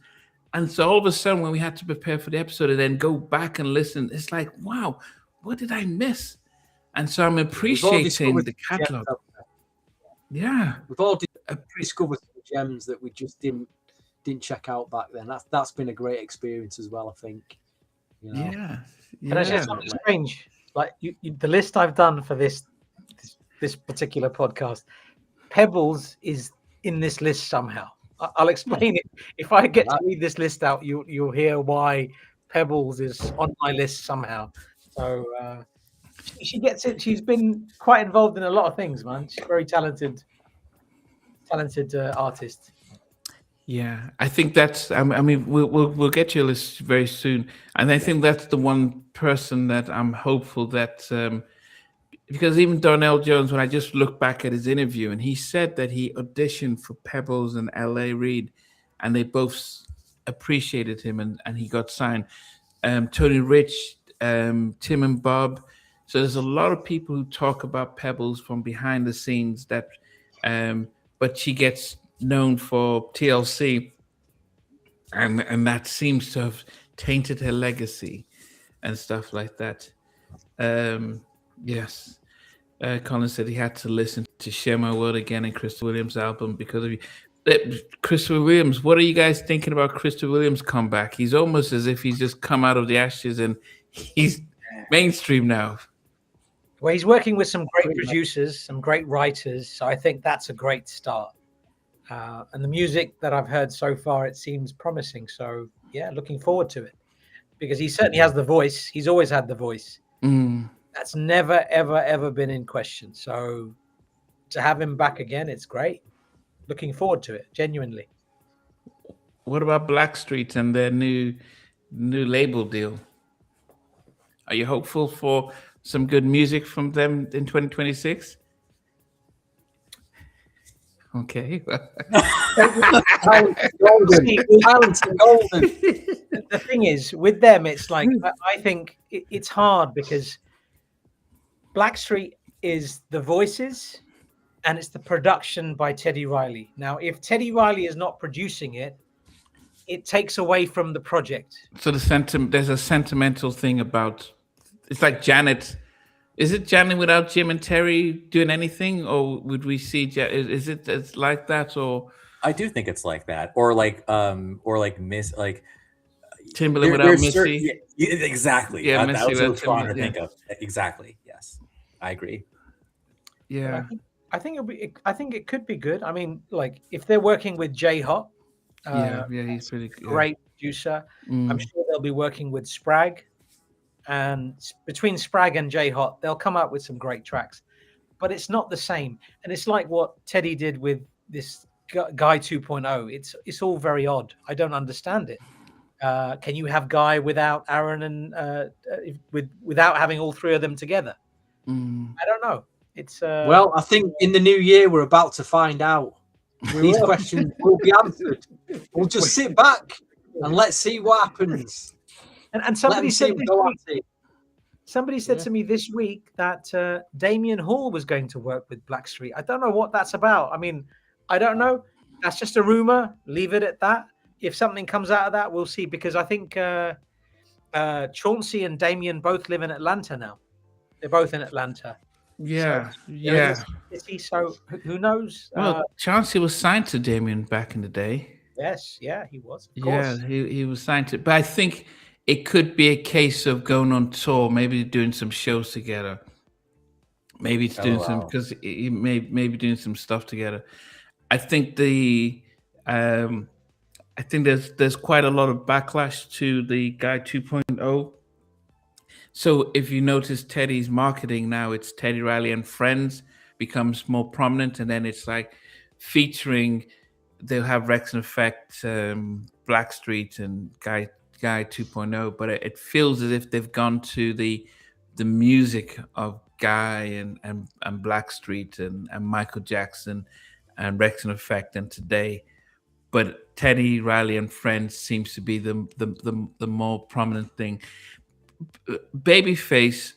And so all of a sudden, when we had to prepare for the episode and then go back and listen, it's like, wow, what did I miss? And so I'm appreciating the catalog. Yeah. We've all discovered some gems that we just didn't check out back then. That's been a great experience as well, I think. Yeah. Can I say something strange? Like the list I've done for this particular podcast, Pebbles is in this list somehow. I'll explain it. If I get to read this list out, you'll hear why Pebbles is on my list somehow. So she gets it. She's been quite involved in a lot of things, man. She's a very talented artist. Yeah, I think that's. I mean, we'll get your list very soon, and I think that's the one person that I'm hopeful that, because even Darnell Jones, when I just look back at his interview, and he said that he auditioned for Pebbles and L.A. Reid, and they both appreciated him, and he got signed. Tony Rich, Tim and Bob. So there's a lot of people who talk about Pebbles from behind the scenes that, but she gets known for TLC, and that seems to have tainted her legacy and stuff like that. Yes. Colin said he had to listen to Share My World again and Christopher Williams' album because of you. Christopher Williams, what are you guys thinking about Christopher Williams' comeback? He's almost as if he's just come out of the ashes and he's mainstream now. Well, he's working with some great producers, some great writers. So I think that's a great start. And the music that I've heard so far, it seems promising. So yeah, looking forward to it, because he certainly has the voice. He's always had the voice. That's never, ever, ever been in question. So to have him back again, it's great. Looking forward to it, genuinely. What about Blackstreet and their new label deal? Are you hopeful for some good music from them in 2026? Okay. Golden. The thing is, with them, it's like, I think it's hard because Blackstreet is the voices and it's the production by Teddy Riley. Now, if Teddy Riley is not producing it, it takes away from the project. So there's a sentimental thing about, it's like Janet. Is it Janet without Jim and Terry doing anything, or would we see? Is it it's like that, or? I do think it's like that, or like Miss, like Timberland without Missy. Yeah, exactly. Yeah, that Missy was what I was trying to Timberland, think of. Exactly. Yes, I agree. Yeah. I think it could be good. I mean, like if they're working with J Hot, yeah, he's pretty good. Great producer. I'm sure they'll be working with Spragg, and between Spragg and J Hot, they'll come up with some great tracks. But it's not the same, and it's like what Teddy did with this Guy 2.0. It's all very odd. I don't understand it. Can you have Guy without Aaron and without having all three of them together? I don't know. It's well, I think in the new year we're about to find out. These questions will be answered. We'll just sit back and let's see what happens. And somebody said to me this week that Damian Hall was going to work with Blackstreet. I don't know what that's about. I mean, I don't know. That's just a rumor. Leave it at that. If something comes out of that, we'll see. Because I think Chauncey and Damian both live in Atlanta now. They're both in Atlanta. Yeah, So who knows? Well, Chauncey was signed to Damien back in the day. Yes, yeah, he was. Of course. Yeah, he was signed to. But I think it could be a case of going on tour, maybe doing some shows together, maybe doing some, because he maybe doing some stuff together. I think there's quite a lot of backlash to the Guy 2.0. So if you notice Teddy's marketing now, it's Teddy Riley and Friends becomes more prominent, and then it's like featuring. They'll have Rex and Effect, Blackstreet, and Guy 2.0, but it feels as if they've gone to the music of Guy and Blackstreet and Michael Jackson and Rex and Effect and today. But Teddy Riley and Friends seems to be the more prominent thing. Babyface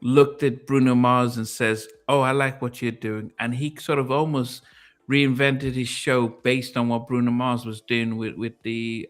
looked at Bruno Mars and says, "Oh, I like what you're doing," and he sort of almost reinvented his show based on what Bruno Mars was doing with the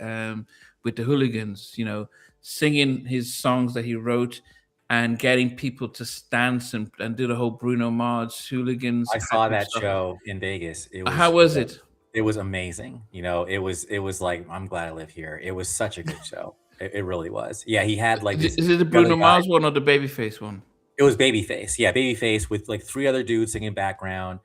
Hooligans. You know, singing his songs that he wrote and getting people to dance and do the whole Bruno Mars Hooligans. I saw that show in Vegas. How was it? It was amazing. You know, it was like, I'm glad I live here. It was such a good show. It really was. Yeah, he had like this. Is it the Bruno Mars one or the Babyface one? It was Babyface. Yeah, Babyface with like three other dudes singing background.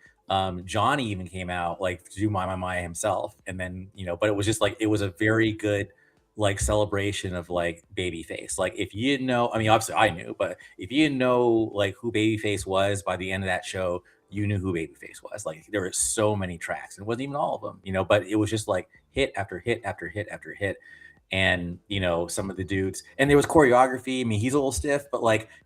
Johnny even came out like to do My himself, and then but it was just like it was a very good like celebration of like Babyface. Like if you didn't know, I mean obviously I knew, but if you didn't know like who Babyface was by the end of that show, you knew who Babyface was. Like there were so many tracks, and it wasn't even all of them, but it was just like hit after hit after hit after hit. And some of the dudes, and there was choreography. I mean, he's a little stiff, but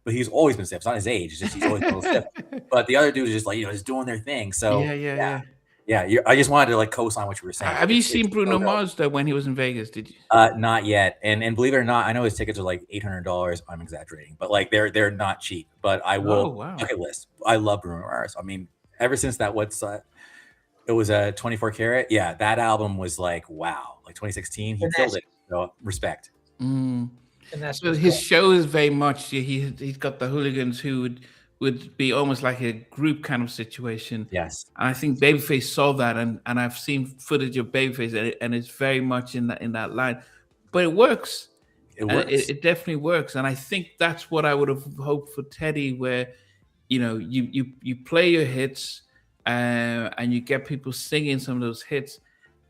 he's always been stiff. It's not his age; it's just he's always been a little stiff. But the other dudes are just like just doing their thing. So yeah. I just wanted to like co-sign what you were saying. Have you seen Bruno Mars though when he was in Vegas? Did you? Not yet. And believe it or not, I know his tickets are like $800. I'm exaggerating, but like they're not cheap. But I will. Oh, wow. Bucket list. I love Bruno Mars. I mean, ever since that it was a 24 karat. Yeah, that album was like wow. Like 2016, he killed it. So respect. And so his show is very much he's got the Hooligans who would be almost like a group kind of situation. Yes, and I think Babyface saw that, and I've seen footage of Babyface, and it's very much in that line. But it works. It works. It definitely works, and I think that's what I would have hoped for Teddy, where you play your hits, and you get people singing some of those hits,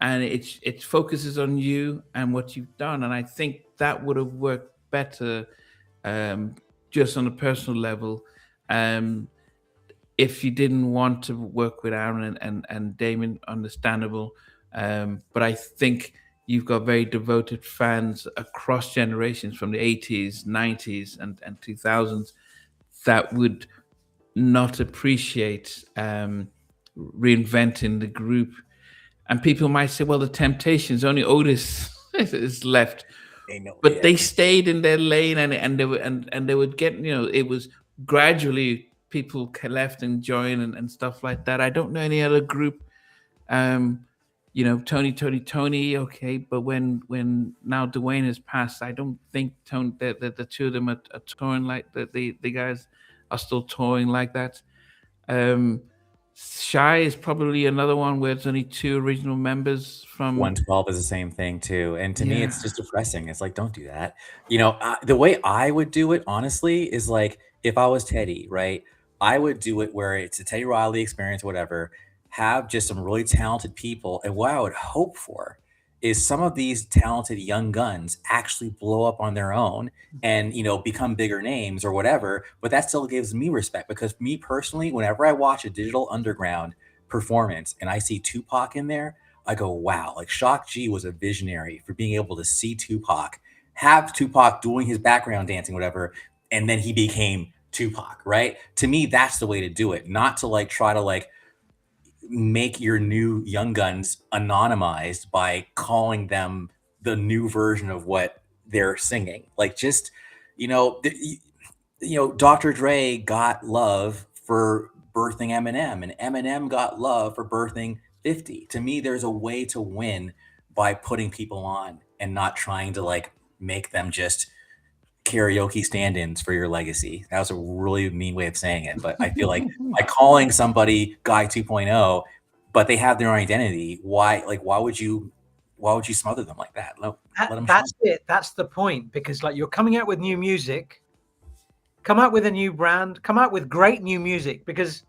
and it focuses on you and what you've done. And I think that would have worked better, just on a personal level, if you didn't want to work with Aaron and Damon. Understandable, but I think you've got very devoted fans across generations from the 80s, 90s, and 2000s that would not appreciate reinventing the group. And people might say, well, the Temptations, only Otis is left. But they stayed in their lane, and they would get, it was gradually people left and joined and stuff like that. I don't know any other group. Tony, okay, but when now Dwayne has passed, I don't think the two of them are touring like that. The guys are still touring like that. Shy is probably another one where it's only two original members from 112 is the same thing too. And to me, it's just depressing. It's like, don't do that. The way I would do it, honestly, is like, if I was Teddy, right, I would do it where it's a Teddy Riley experience, whatever, have just some really talented people. And what I would hope for is some of these talented young guns actually blow up on their own and, become bigger names or whatever. But that still gives me respect, because me personally, whenever I watch a Digital Underground performance and I see Tupac in there, I go, wow, like Shock G was a visionary for being able to see Tupac, have Tupac doing his background dancing, whatever, and then he became Tupac, right? To me, that's the way to do it, not to like try to like make your new young guns anonymized by calling them the new version of what they're singing. Like, just, Dr. Dre got love for birthing Eminem, and Eminem got love for birthing 50. To me, there's a way to win by putting people on and not trying to like make them just karaoke stand-ins for your legacy. That was a really mean way of saying it, but I feel like by calling somebody Guy 2.0, but they have their own identity, why would you smother them like that? Let them that's shine. It. That's the point, because like, you're coming out with new music, come out with a new brand, come out with great new music, because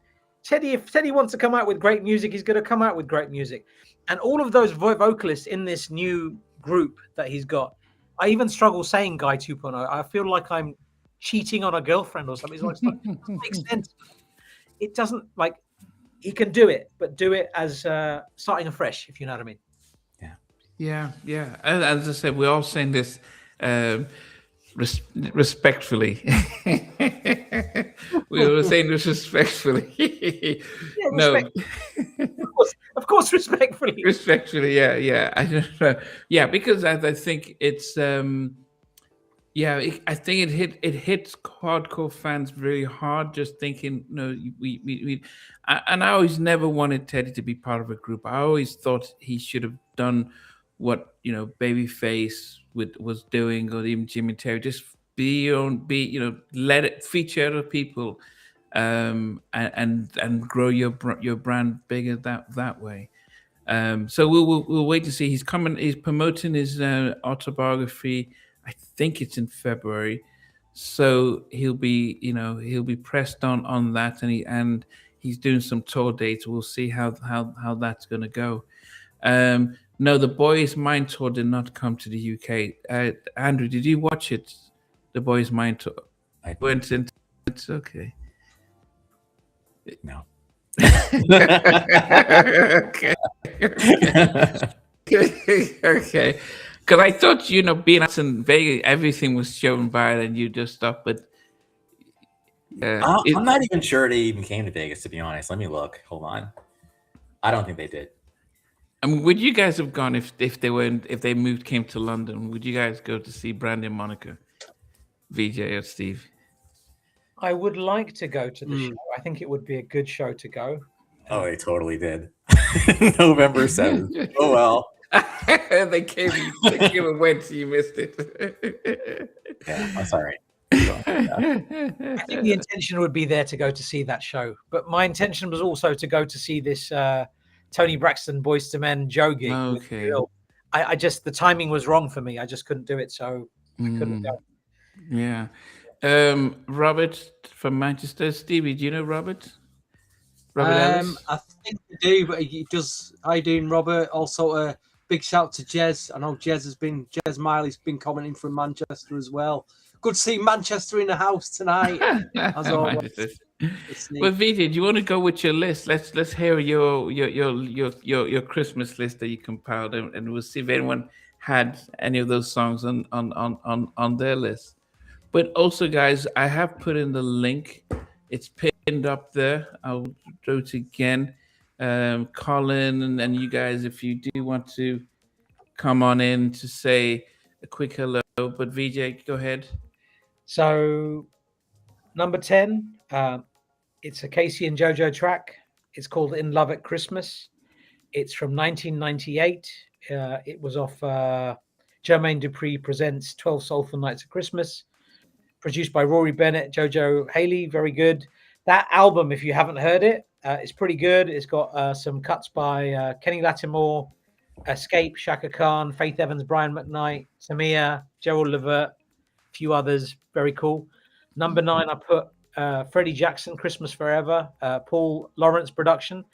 if Teddy wants to come out with great music, he's going to come out with great music. And all of those vocalists in this new group that he's got, I even struggle saying Guy 2.0. I feel like I'm cheating on a girlfriend or something. It's like, it doesn't make sense. It doesn't, like, he can do it, but do it as starting afresh, if you know what I mean. Yeah. As I said, we're all saying this respectfully. We were saying this respectfully. No. Of course, respectfully. Respectfully, yeah. I don't know. Yeah, because I think it's I think it hits hardcore fans really hard. Just thinking, we and I always never wanted Teddy to be part of a group. I always thought he should have done what Babyface was doing, or even Jimmy Terry. Just be your own, let it feature other people, and grow your brand bigger that way. So we'll wait to see. He's promoting his autobiography. I think it's in February, so he'll be pressed on that, and he's doing some tour dates. We'll see how that's going to go. No, the Boyz Mind tour did not come to the UK. Andrew, did you watch it? The Boyz Mind tour. I went into. It's okay. No. Okay. Because I thought, being in Vegas, everything was shown by it, and you just stopped. But I'm not even sure they even came to Vegas, to be honest. Let me look. Hold on. I don't think they did. I mean, would you guys have gone if they came to London? Would you guys go to see Brandy and Monica, VJ or Steve? I would like to go to the show. I think it would be a good show to go. Oh, they totally did. November 7th. Oh, well. They came and went, so you missed it. Yeah, I'm sorry. I think the intention would be there to go to see that show. But my intention was also to go to see this Toni Braxton, Boyz II Men, Joe gig. Okay. I just, the timing was wrong for me. I just couldn't do it, so I couldn't go. Yeah. Robert from Manchester. Stevie, do you know Robert? Robert Ellis? I think I do, but he does. How you doing, Robert? Also, a big shout to Jez. I know Jez Miley's been commenting from Manchester as well. Good to see Manchester in the house tonight, as always. Manchester. Well, Vijay, do you want to go with your list? Let's hear your Christmas list that you compiled, and we'll see if anyone had any of those songs on their list. But also, guys, I have put in the link. It's pinned up there. I'll do it again. Colin and you guys, if you do want to come on in to say a quick hello. But Vijay, go ahead. So, number 10, it's a Casey and JoJo track. It's called In Love at Christmas. It's from 1998. It was off Jermaine Dupri Presents 12 Soulful Nights of Christmas, produced by Rory Bennett, Jojo Haley. Very good. That album, if you haven't heard it, it's pretty good. It's got some cuts by Kenny Lattimore, Escape, Shaka Khan, Faith Evans, Brian McKnight, Samia, Gerald Levert, a few others. Very cool. Number 9, I put Freddie Jackson, Christmas Forever, Paul Lawrence production.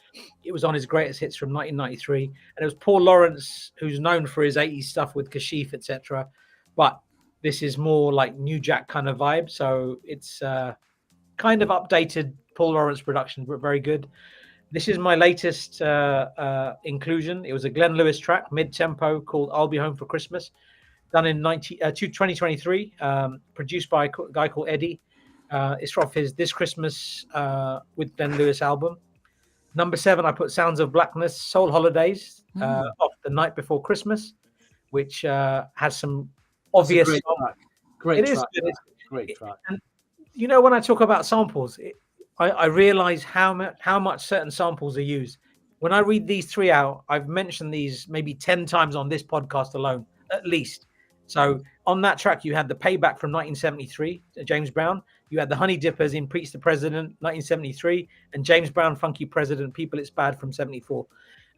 It was on his greatest hits from 1993. And it was Paul Lawrence, who's known for his 80s stuff with Kashif, etc. But this is more like New Jack kind of vibe. So it's kind of updated Paul Lawrence production, but very good. This is my latest inclusion. It was a Glenn Lewis track, mid-tempo, called I'll Be Home for Christmas, done in 2023, produced by a guy called Eddie. It's from his This Christmas with Glenn Lewis album. Number 7, I put Sounds of Blackness, Soul Holidays, off The Night Before Christmas, which has some obvious... Great track. Great track. And, you know, when I talk about samples, I realize how much certain samples are used. When I read these 3 out, I've mentioned these maybe 10 times on this podcast alone, at least. So on that track, you had the Payback from 1973, James Brown. You had the Honey Dippers in Preach the President, 1973, and James Brown, Funky President, People It's Bad from 74.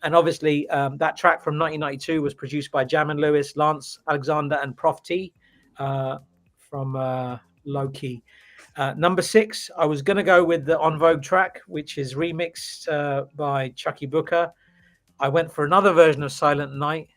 And obviously, that track from 1992 was produced by Jam and Lewis, Lance Alexander, and Prof T from Low Key. Number 6, I was going to go with the En Vogue track, which is remixed by Chucky Booker. I went for another version of Silent Night.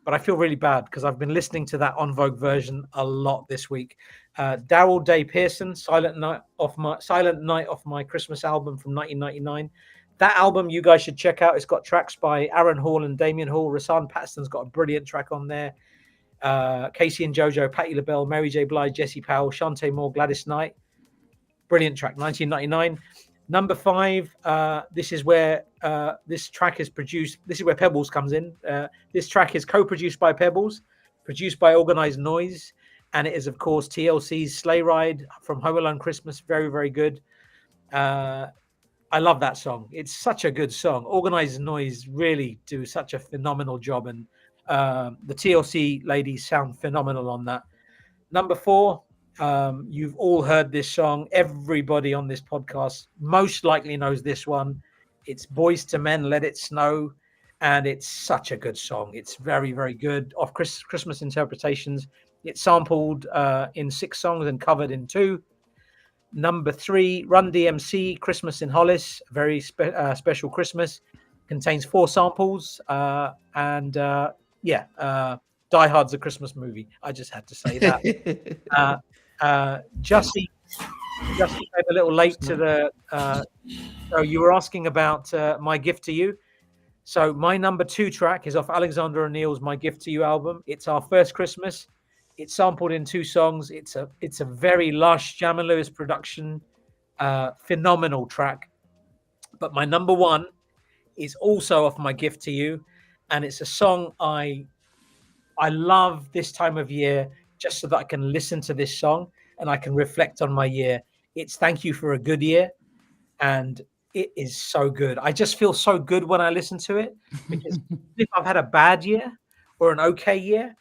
But I feel really bad because I've been listening to that En Vogue version a lot this week. Daryl Day Pearson, Silent Night off my Christmas album from 1999. That album you guys should check out. It's got tracks by Aaron Hall and Damian Hall. Rasan Paxton's got a brilliant track on there. Casey and JoJo, Patti LaBelle, Mary J. Blige, Jesse Powell, Shantae Moore, Gladys Knight. Brilliant track, 1999. Number 5, this is where this track is produced. This is where Pebbles comes in. This track is co-produced by Pebbles, produced by Organized Noise, and it is, of course, TLC's Sleigh Ride from Home Alone Christmas. Very, very good. I love that song. It's such a good song. Organized Noise really do such a phenomenal job, and the TLC ladies sound phenomenal on that. Number 4, you've all heard this song. Everybody on this podcast most likely knows this one. It's Boyz II Men, Let It Snow, and it's such a good song. It's very, very good. Off Christmas Interpretations. It's sampled in 6 songs and covered in 2. Number 3, Run DMC, Christmas in Hollis, very special Christmas. Contains 4 samples, and Die Hard's a Christmas movie. I just had to say that. Jussie came a little late to the. So you were asking about My Gift to You. So my number 2 track is off Alexander O'Neal's My Gift to You album. It's Our First Christmas. It's sampled in 2 songs. It's a very lush Jam and Lewis production, phenomenal track. But my number 1 is also off My Gift to You, and it's a song I love this time of year, just so that I can listen to this song and I can reflect on my year. It's Thank You for a Good Year, and it is so good. I just feel so good when I listen to it, because if I've had a bad year or an okay year,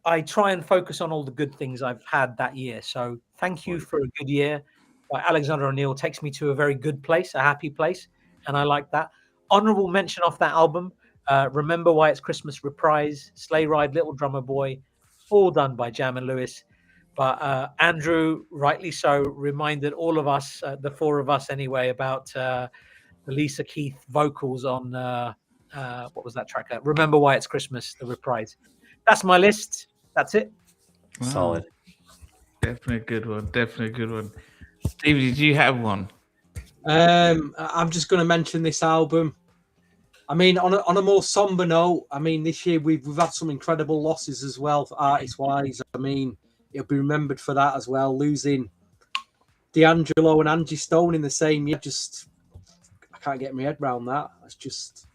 I try and focus on all the good things I've had that year. So Thank You for a Good Year by Alexander O'Neal takes me to a very good place, a happy place, and I like that. Honorable mention off that album, Remember Why It's Christmas Reprise, Sleigh Ride, Little Drummer Boy, all done by Jam and Lewis. But Andrew, rightly so, reminded all of us, the four of us anyway, about the Lisa Keith vocals on what was that track? Remember Why It's Christmas, the reprise. That's my list. That's it. Wow. Solid. Definitely a good one. Definitely a good one. Steve, did you have one? I'm just going to mention this album. I mean, on a more somber note, I mean, this year we've had some incredible losses as well, artist wise. I mean, it'll be remembered for that as well. Losing D'Angelo and Angie Stone in the same year, I can't get my head around that. It's just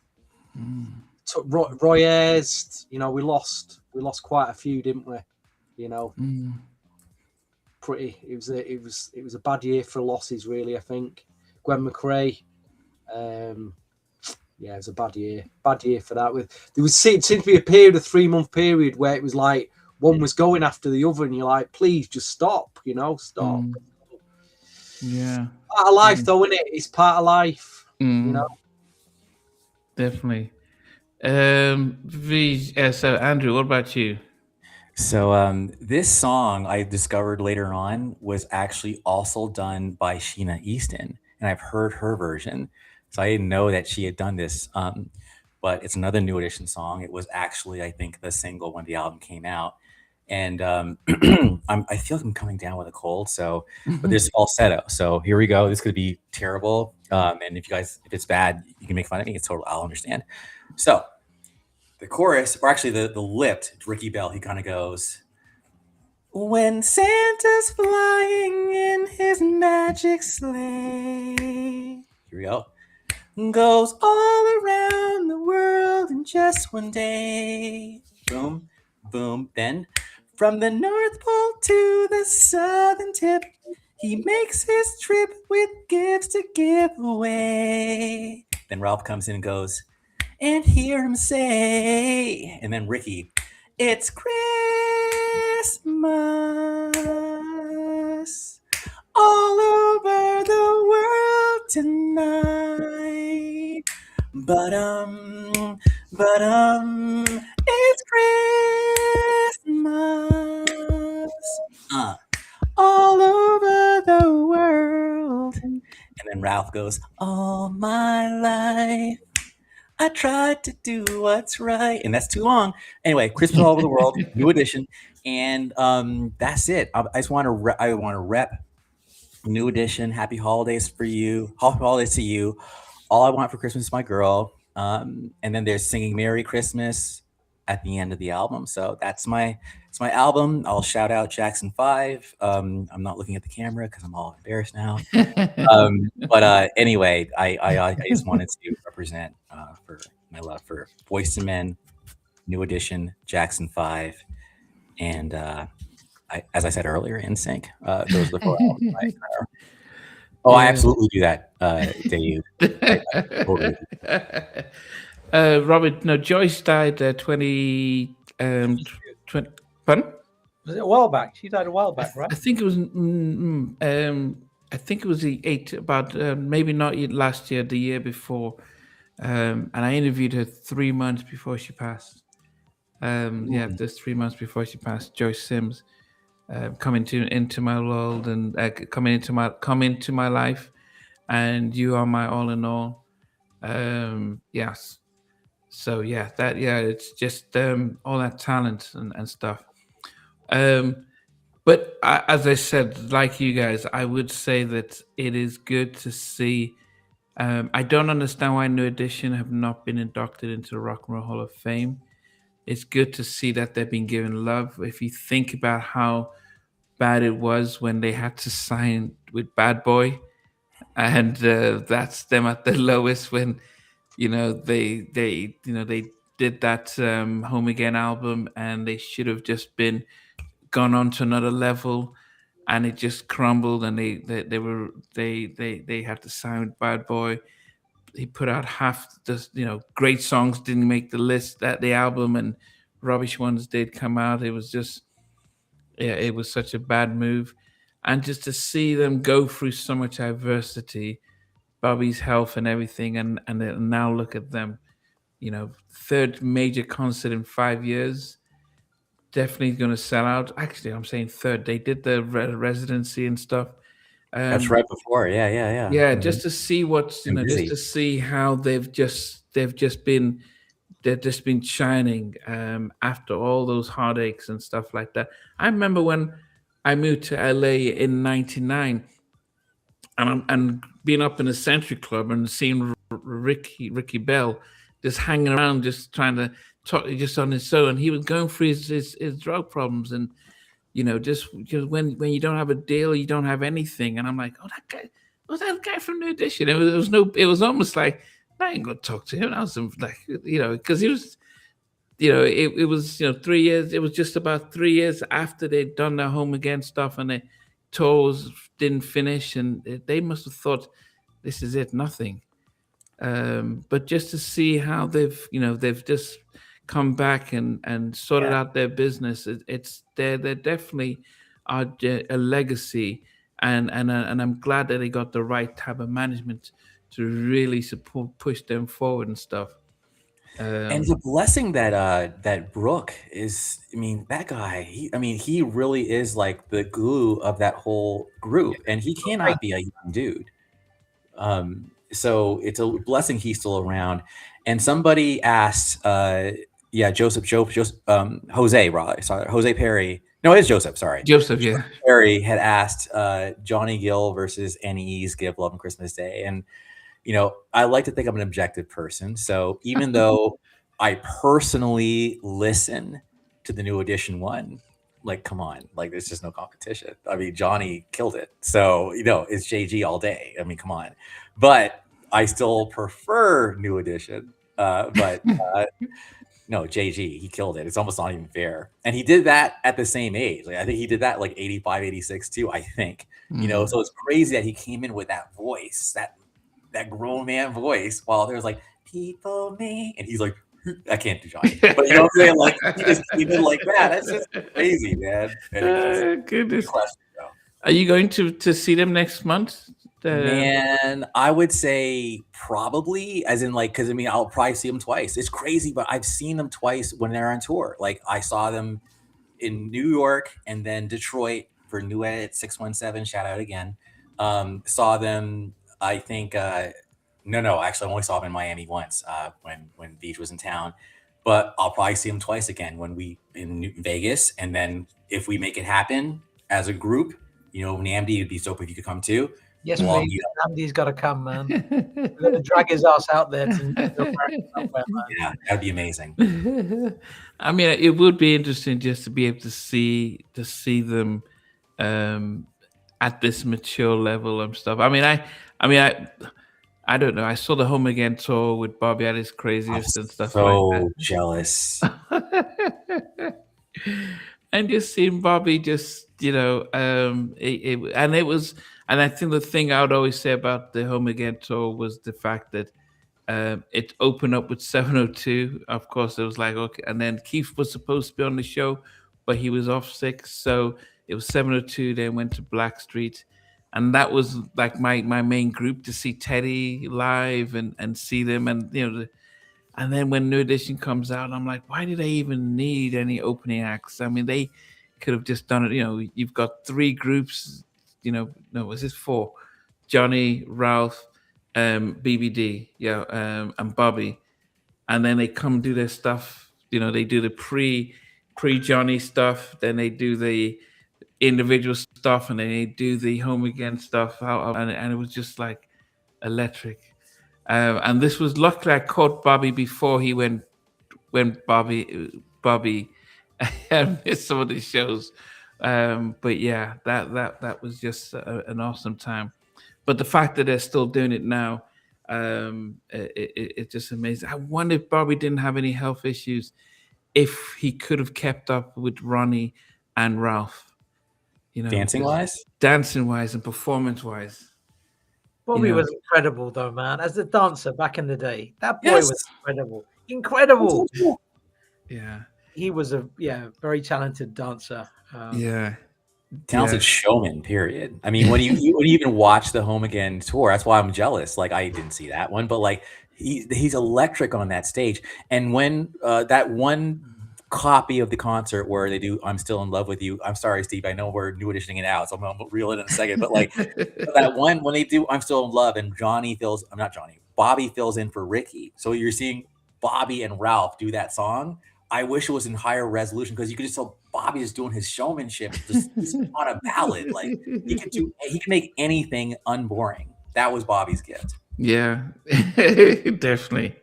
Roy Ayers. You know, we lost quite a few, didn't we? You know, it was a bad year for losses, really. I think Gwen McRae. Yeah, it was a bad year for that. There seemed to be a period, a 3-month period, where it was like one was going after the other, and you're like, please just stop, you know, stop. Yeah, part of life, though, isn't it? It's part of life, you know. Definitely. So Andrew, what about you? So this song I discovered later on was actually also done by Sheena Easton, and I've heard her version. So I didn't know that she had done this, but it's another New Edition song. It was actually, I think, the single when the album came out. And I feel like I'm coming down with a cold, but there's falsetto. So here we go. This could be terrible. And if it's bad, you can make fun of me. I'll understand. So the chorus, or actually the lipped Ricky Bell, he kind of goes, when Santa's flying in his magic sleigh. Here we go. Goes all around the world in just one day. Boom, boom. Then from the North Pole to the southern tip, he makes his trip with gifts to give away. Then Ralph comes in and goes, and hear him say, and then Ricky, it's Christmas all over the world tonight. But it's Christmas all over the world. And then Ralph goes, all my life I tried to do what's right. And that's too long. Anyway, Christmas all over the world, New Edition. And that's it. I want to rep New Edition. Happy holidays for you. Happy holidays to you. All I want for Christmas is my girl. And then there's singing Merry Christmas at the end of the album. So it's my album. I'll shout out Jackson 5. I'm not looking at the camera because I'm all embarrassed now. But anyway, I just wanted to represent for my love for Boyz II Men, New Edition, Jackson 5, and as I said earlier, NSYNC. Those are the 4 albums. I absolutely do that, Dave. Robert, no, Joyce died 20. Pardon? Was it a while back? She died a while back, right? I think it was. I think it was the 8. About maybe not last year, the year before. And I interviewed her 3 months before she passed. Just 3 months before she passed. Joyce Sims. Come into my world and come into my life, and you are my all in all. Yes. So it's just all that talent and stuff. But as I said, like you guys, I would say that it is good to see. I don't understand why New Edition have not been inducted into the Rock and Roll Hall of Fame. It's good to see that they've been given love. If you think about how bad it was when they had to sign with Bad Boy, and that's them at the lowest when they did that Home Again album, and they should have just been gone on to another level, and it just crumbled, and they had to sign with Bad Boy. He put out half the great songs didn't make the list at the album, and rubbish ones did come out. It was just it was such a bad move. And just to see them go through so much adversity, Bobby's health and everything, and now look at them, 3rd major concert in 5 years. definitely going to sell out. Actually, I'm saying third. They did the residency and stuff. That's right before. Yeah. Yeah, Mhm. just to see what's Been just busy. to see how they've just been shining after all those heartaches and stuff like that. I remember when I moved to LA in '99, and being up in a Century Club and seeing Ricky Bell just hanging around, just trying to talk, just on his own. He was going through his drug problems, and just when you don't have a deal, you don't have anything. And I'm like, oh, that guy was that guy from New Edition. It was almost like I ain't gonna talk to him. I was like, because he was, it was 3 years. It was just about 3 years after they'd done their Home Again stuff, and the tours didn't finish, and they must have thought this is it, nothing. But just to see how they've just come back and sorted out their business, it's they're definitely are a legacy, and I'm glad that they got the right type of management to really support push them forward and stuff. And the blessing that Brooke is, I mean, that guy, he really is like the glue of that whole group, and he cannot be a young dude. So it's a blessing he's still around. And somebody asked, Joseph, Jose, right? Sorry, Jose Perry. No, it's Joseph. Sorry, Joseph, yeah. Perry had asked Johnny Gill versus Annie E's "Give Love on Christmas Day," and I like to think I'm an objective person. So even though I personally listen to the New Edition one, like, come on, like, there's just no competition. I mean, Johnny killed it. So, it's JG all day. I mean, come on. But I still prefer New Edition. But no, JG, he killed it. It's almost not even fair. And he did that at the same age. Like, I think he did that like 85, 86 too, I think. So it's crazy that he came in with that voice, that grown man voice, while there's like, people me, and he's like, I can't do Johnny. But you know what I'm saying? Like, he just came in like that. That's just crazy, man. Goodness. Question, Are you going to see them next month? Man, I would say probably, as in, like, because I'll probably see them twice. It's crazy, but I've seen them twice when they're on tour. Like, I saw them in New York and then Detroit for New Edit 617. Shout out again. Saw them, I think, no, actually, I only saw them in Miami once when Beach was in town. But I'll probably see them twice again when we in Vegas, and then if we make it happen as a group, Namdi, it'd be so if you could come too. Yes, please. Namdi's got to come, man. We're going to drag his ass out there Yeah, that'd be amazing. I mean, it would be interesting just to be able to see them at this mature level and stuff. I don't know. I saw the Home Again tour with Bobby at his craziest and stuff like that. So jealous. And just seeing Bobby just, and I think the thing I would always say about the Home Again tour was the fact that it opened up with 702. Of course, it was like, okay. And then Keith was supposed to be on the show, but he was off sick. So it was 702, then went to Blackstreet. And that was like my main group to see Teddy live and see them. And, and then when New Edition comes out, I'm like, why do they even need any opening acts? I mean, they could have just done it. You've got three groups, no, was this four? Johnny, Ralph, BBD, and Bobby. And then they come do their stuff. They do the pre-Johnny stuff. Then they do the individual stuff, and then they do the Home Again stuff. And it was just like electric. And this was luckily I caught Bobby before he went Bobby missed some of the shows. But yeah, that was just an awesome time. But the fact that they're still doing it now, it's just amazing. I wonder if Bobby didn't have any health issues, if he could have kept up with Ronnie and Ralph. Dancing wise and performance wise. Bobby was incredible, though, man. As a dancer back in the day, that boy was incredible. Yeah, he was a very talented dancer. Talented showman. Period. I mean, when you even watch the Home Again tour, that's why I'm jealous. Like, I didn't see that one, but like he's electric on that stage. And when that one copy of the concert where they do "I'm Still in Love with You." I'm sorry, Steve. I know we're new editioning it out, so I'm gonna reel it in a second. But like that one when they do "I'm Still in Love" and Bobby fills in for Ricky. So you're seeing Bobby and Ralph do that song. I wish it was in higher resolution because you could just tell Bobby is doing his showmanship just on a ballad. Like he can make anything unboring. That was Bobby's gift. Yeah, definitely.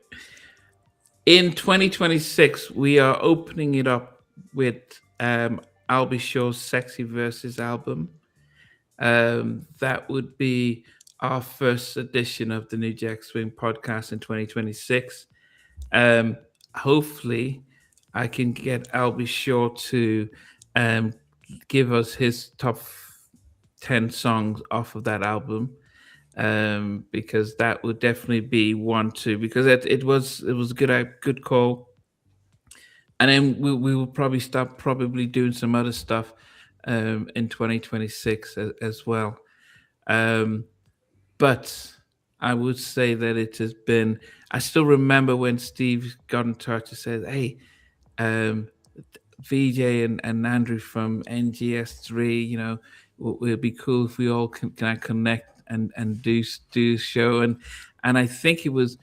In 2026, we are opening it up with I'll Be Sure's Sexy Verses album. That would be our first edition of the New Jack Swing podcast in 2026. Hopefully, I can get I'll Be Sure to give us his top 10 songs off of that album. Because that would definitely be one too. Because it was a good call, and then we will probably start doing some other stuff in 2026 as well. But I would say that it has been. I still remember when Steve got in touch and said, "Hey, VJ and Andrew from NGS3, it would be cool if we all can connect and do show." And I think it was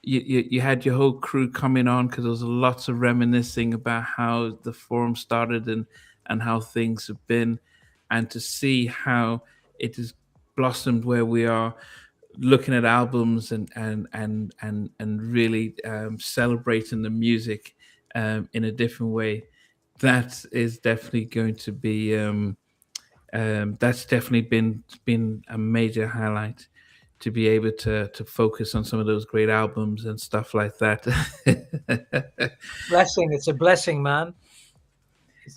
you had your whole crew coming on because there was lots of reminiscing about how the forum started and how things have been, and to see how it has blossomed where we are, looking at albums and really celebrating the music in a different way. That is definitely going to be that's definitely been a major highlight, to be able to focus on some of those great albums and stuff like that. Blessing. It's a blessing, man.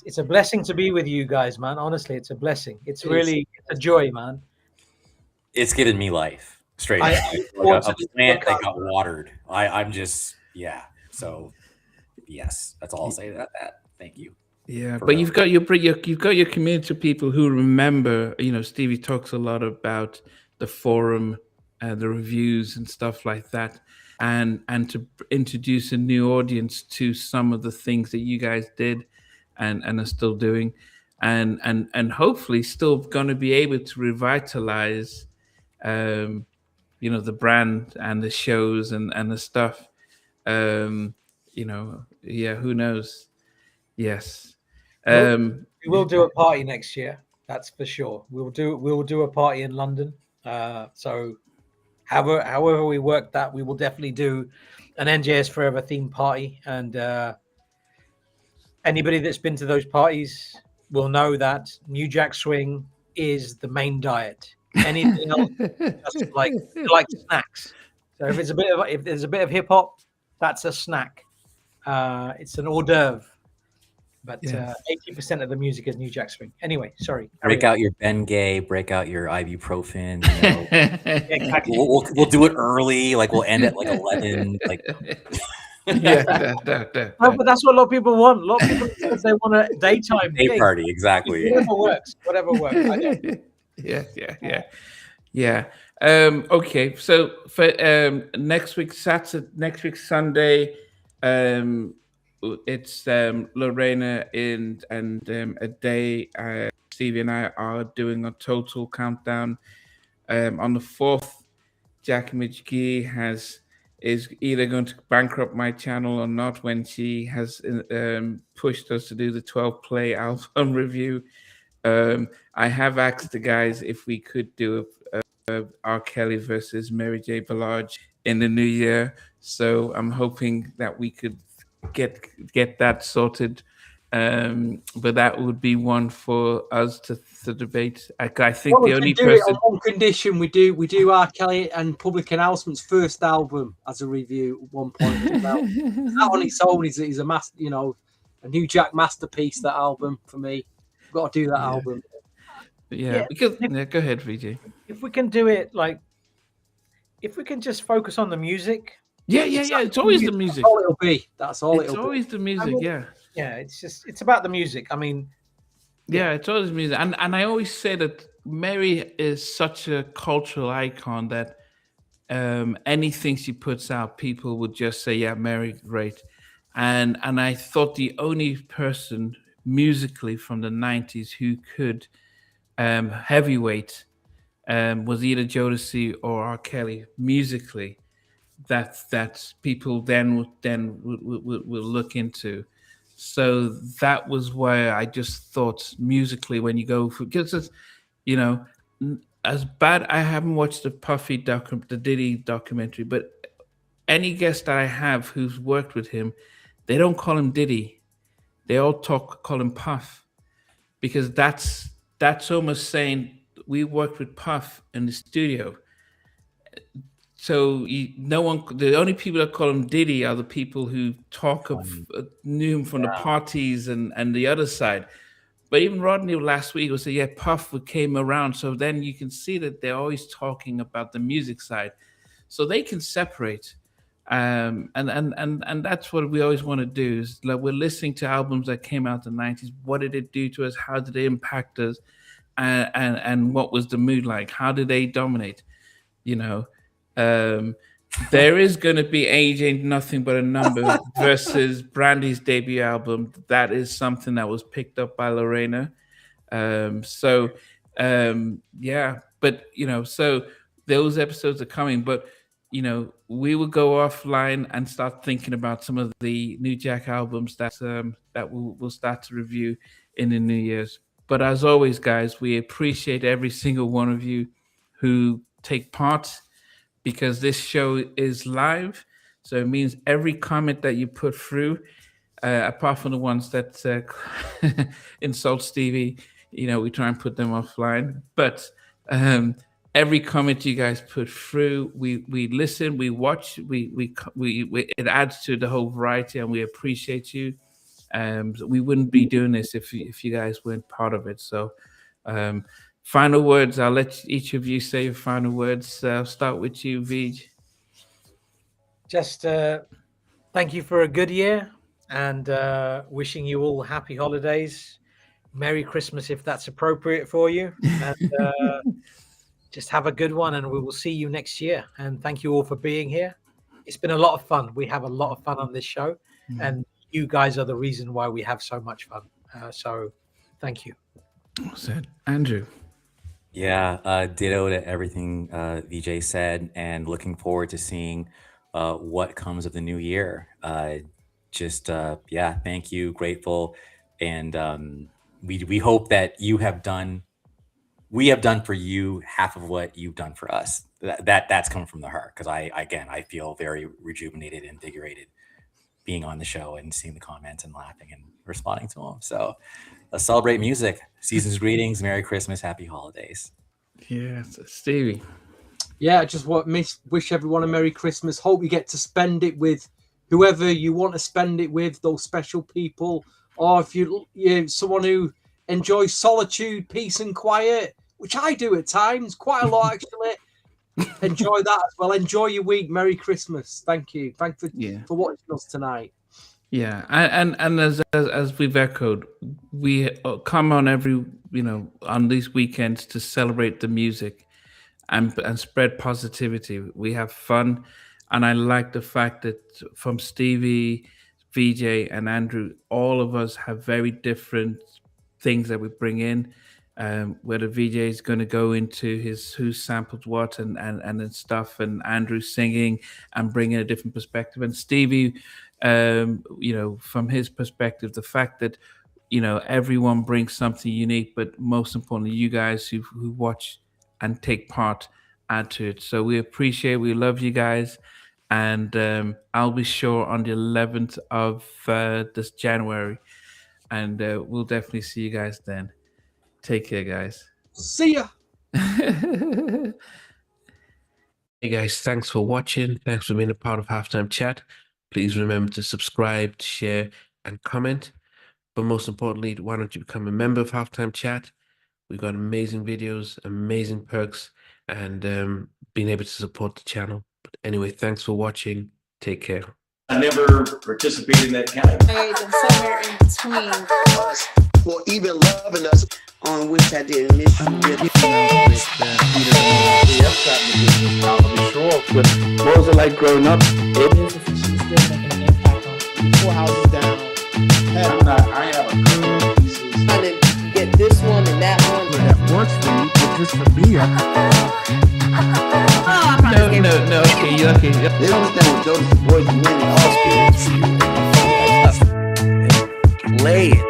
It's a blessing to be with you guys, man. Honestly, it's a blessing. It's really a joy, man. It's given me life straight up. Like a plant that got watered. I'm just So yes, that's all I'll say about that. Thank you. Yeah, but you've got your community of people who remember. Stevie talks a lot about the forum, the reviews and stuff like that, and to introduce a new audience to some of the things that you guys did, and are still doing, and hopefully still going to be able to revitalize, the brand and the shows and the stuff. Who knows? Yes. We will do a party next year. That's for sure. We'll do a party in London. So however we work that, we will definitely do an NJS Forever themed party. And anybody that's been to those parties will know that New Jack Swing is the main diet. Anything else, just like snacks. So if there's a bit of hip hop, that's a snack. It's an hors d'oeuvre. But 80% of the music is New Jack Swing. Anyway, sorry. Break out your Bengay, break out your ibuprofen. Exactly. We'll do it early. Like we'll end at like 11. Like No, but that's what a lot of people want. A lot of people say they want a daytime day party. Exactly. Whatever works. Yeah. Okay. So for next week Sunday, it's Lorena and a day. Stevie and I are doing a total countdown. On the 4th, Jackie McGee is either going to bankrupt my channel or not, when she has pushed us to do the 12 play album review. I have asked the guys if we could do a R. Kelly versus Mary J. Blige in the new year. So I'm hoping that we could get that sorted. But that would be one for us to debate. I think the only person on one condition, we do R. Kelly and Public Announcement's first album as a review at one point. That on its own is a a New Jack masterpiece. That album for me, we've got to do that album. Because go ahead, VJ. If we can do it, if we can just focus on the music. Yeah. It's always the music. That's all it'll be. That's all it's always the music. It's about the music. I mean, it's always music. And I always say that Mary is such a cultural icon that anything she puts out, people would just say, "Yeah, Mary, great." and I thought the only person musically from the '90s who could heavyweight was either Jodeci or R. Kelly musically. That people will look into. So that was where I just thought musically, when you go for, because it's, you know, as bad, I haven't watched the Diddy documentary, but any guest that I have who's worked with him, they don't call him Diddy. They all call him Puff, because that's almost saying we worked with Puff in the studio. So no one, the only people that call him Diddy are the people who knew him from the parties and the other side. But even Rodney last week was saying, yeah, Puff came around. So then you can see that they're always talking about the music side, so they can separate. And that's what we always want to do. Is like, we're listening to albums that came out in the '90s. What did it do to us? How did it impact us? And what was the mood like? How did they dominate? You know. There is going to be Age Ain't Nothing But a Number versus Brandy's debut album. That is something that was picked up by Lorena. Yeah, but so those episodes are coming. But we will go offline and start thinking about some of the New Jack albums that we'll start to review in the New Year's. But as always, guys, we appreciate every single one of you who take part, because this show is live. So it means every comment that you put through, apart from the ones that insult Stevie, we try and put them offline. But every comment you guys put through, we listen, we watch, we it adds to the whole variety, and we appreciate you. We wouldn't be doing this if you guys weren't part of it. So final words, I'll let each of you say your final words. I'll start with you, Vij. Just thank you for a good year, and wishing you all happy holidays. Merry Christmas if that's appropriate for you. And just have a good one, and we will see you next year. And thank you all for being here. It's been a lot of fun. We have a lot of fun on this show, and you guys are the reason why we have so much fun. So thank you. What's that? Andrew? Yeah, ditto to everything VJ said, and looking forward to seeing what comes of the new year. Thank you, grateful, and we hope that we have done for you half of what you've done for us. That's coming from the heart, because I feel very rejuvenated, invigorated being on the show and seeing the comments and laughing and responding to them. So celebrate music. Season's greetings. Merry Christmas. Happy holidays. Yes, Stevie. Yeah, I just wish everyone a Merry Christmas. Hope you get to spend it with whoever you want to spend it with, those special people. Or if you're someone who enjoys solitude, peace and quiet, which I do at times, quite a lot actually. Enjoy that as well. Enjoy your week. Merry Christmas. Thank you. Thanks for watching us tonight. Yeah, and as we've echoed, we come on every on these weekends to celebrate the music and spread positivity. We have fun, and I like the fact that from Stevie, VJ, and Andrew, all of us have very different things that we bring in. Whether VJ is going to go into who sampled what and stuff, and Andrew singing and bringing a different perspective, and Stevie, from his perspective, the fact that everyone brings something unique, but most importantly, you guys who watch and take part add to it. So we love you guys, and I'll be sure on the 11th of this January, and we'll definitely see you guys then. Take care, guys. See ya. Hey guys, thanks for watching. Thanks for being a part of Halftime Chat. Please remember to subscribe, share, and comment. But most importantly, why don't you become a member of Halftime Chat? We've got amazing videos, amazing perks, and being able to support the channel. But anyway, thanks for watching. Take care. I never participated in that category. Married and somewhere in between. Or even loving us, on which I didn't miss you. What was it like growing up? Still making an impact on people. couple houses down. I have a couple of pieces. Trying to get this one and that one. That works for you, but just for me, No, okay, you okay. They don't understand what those boys win. Play it.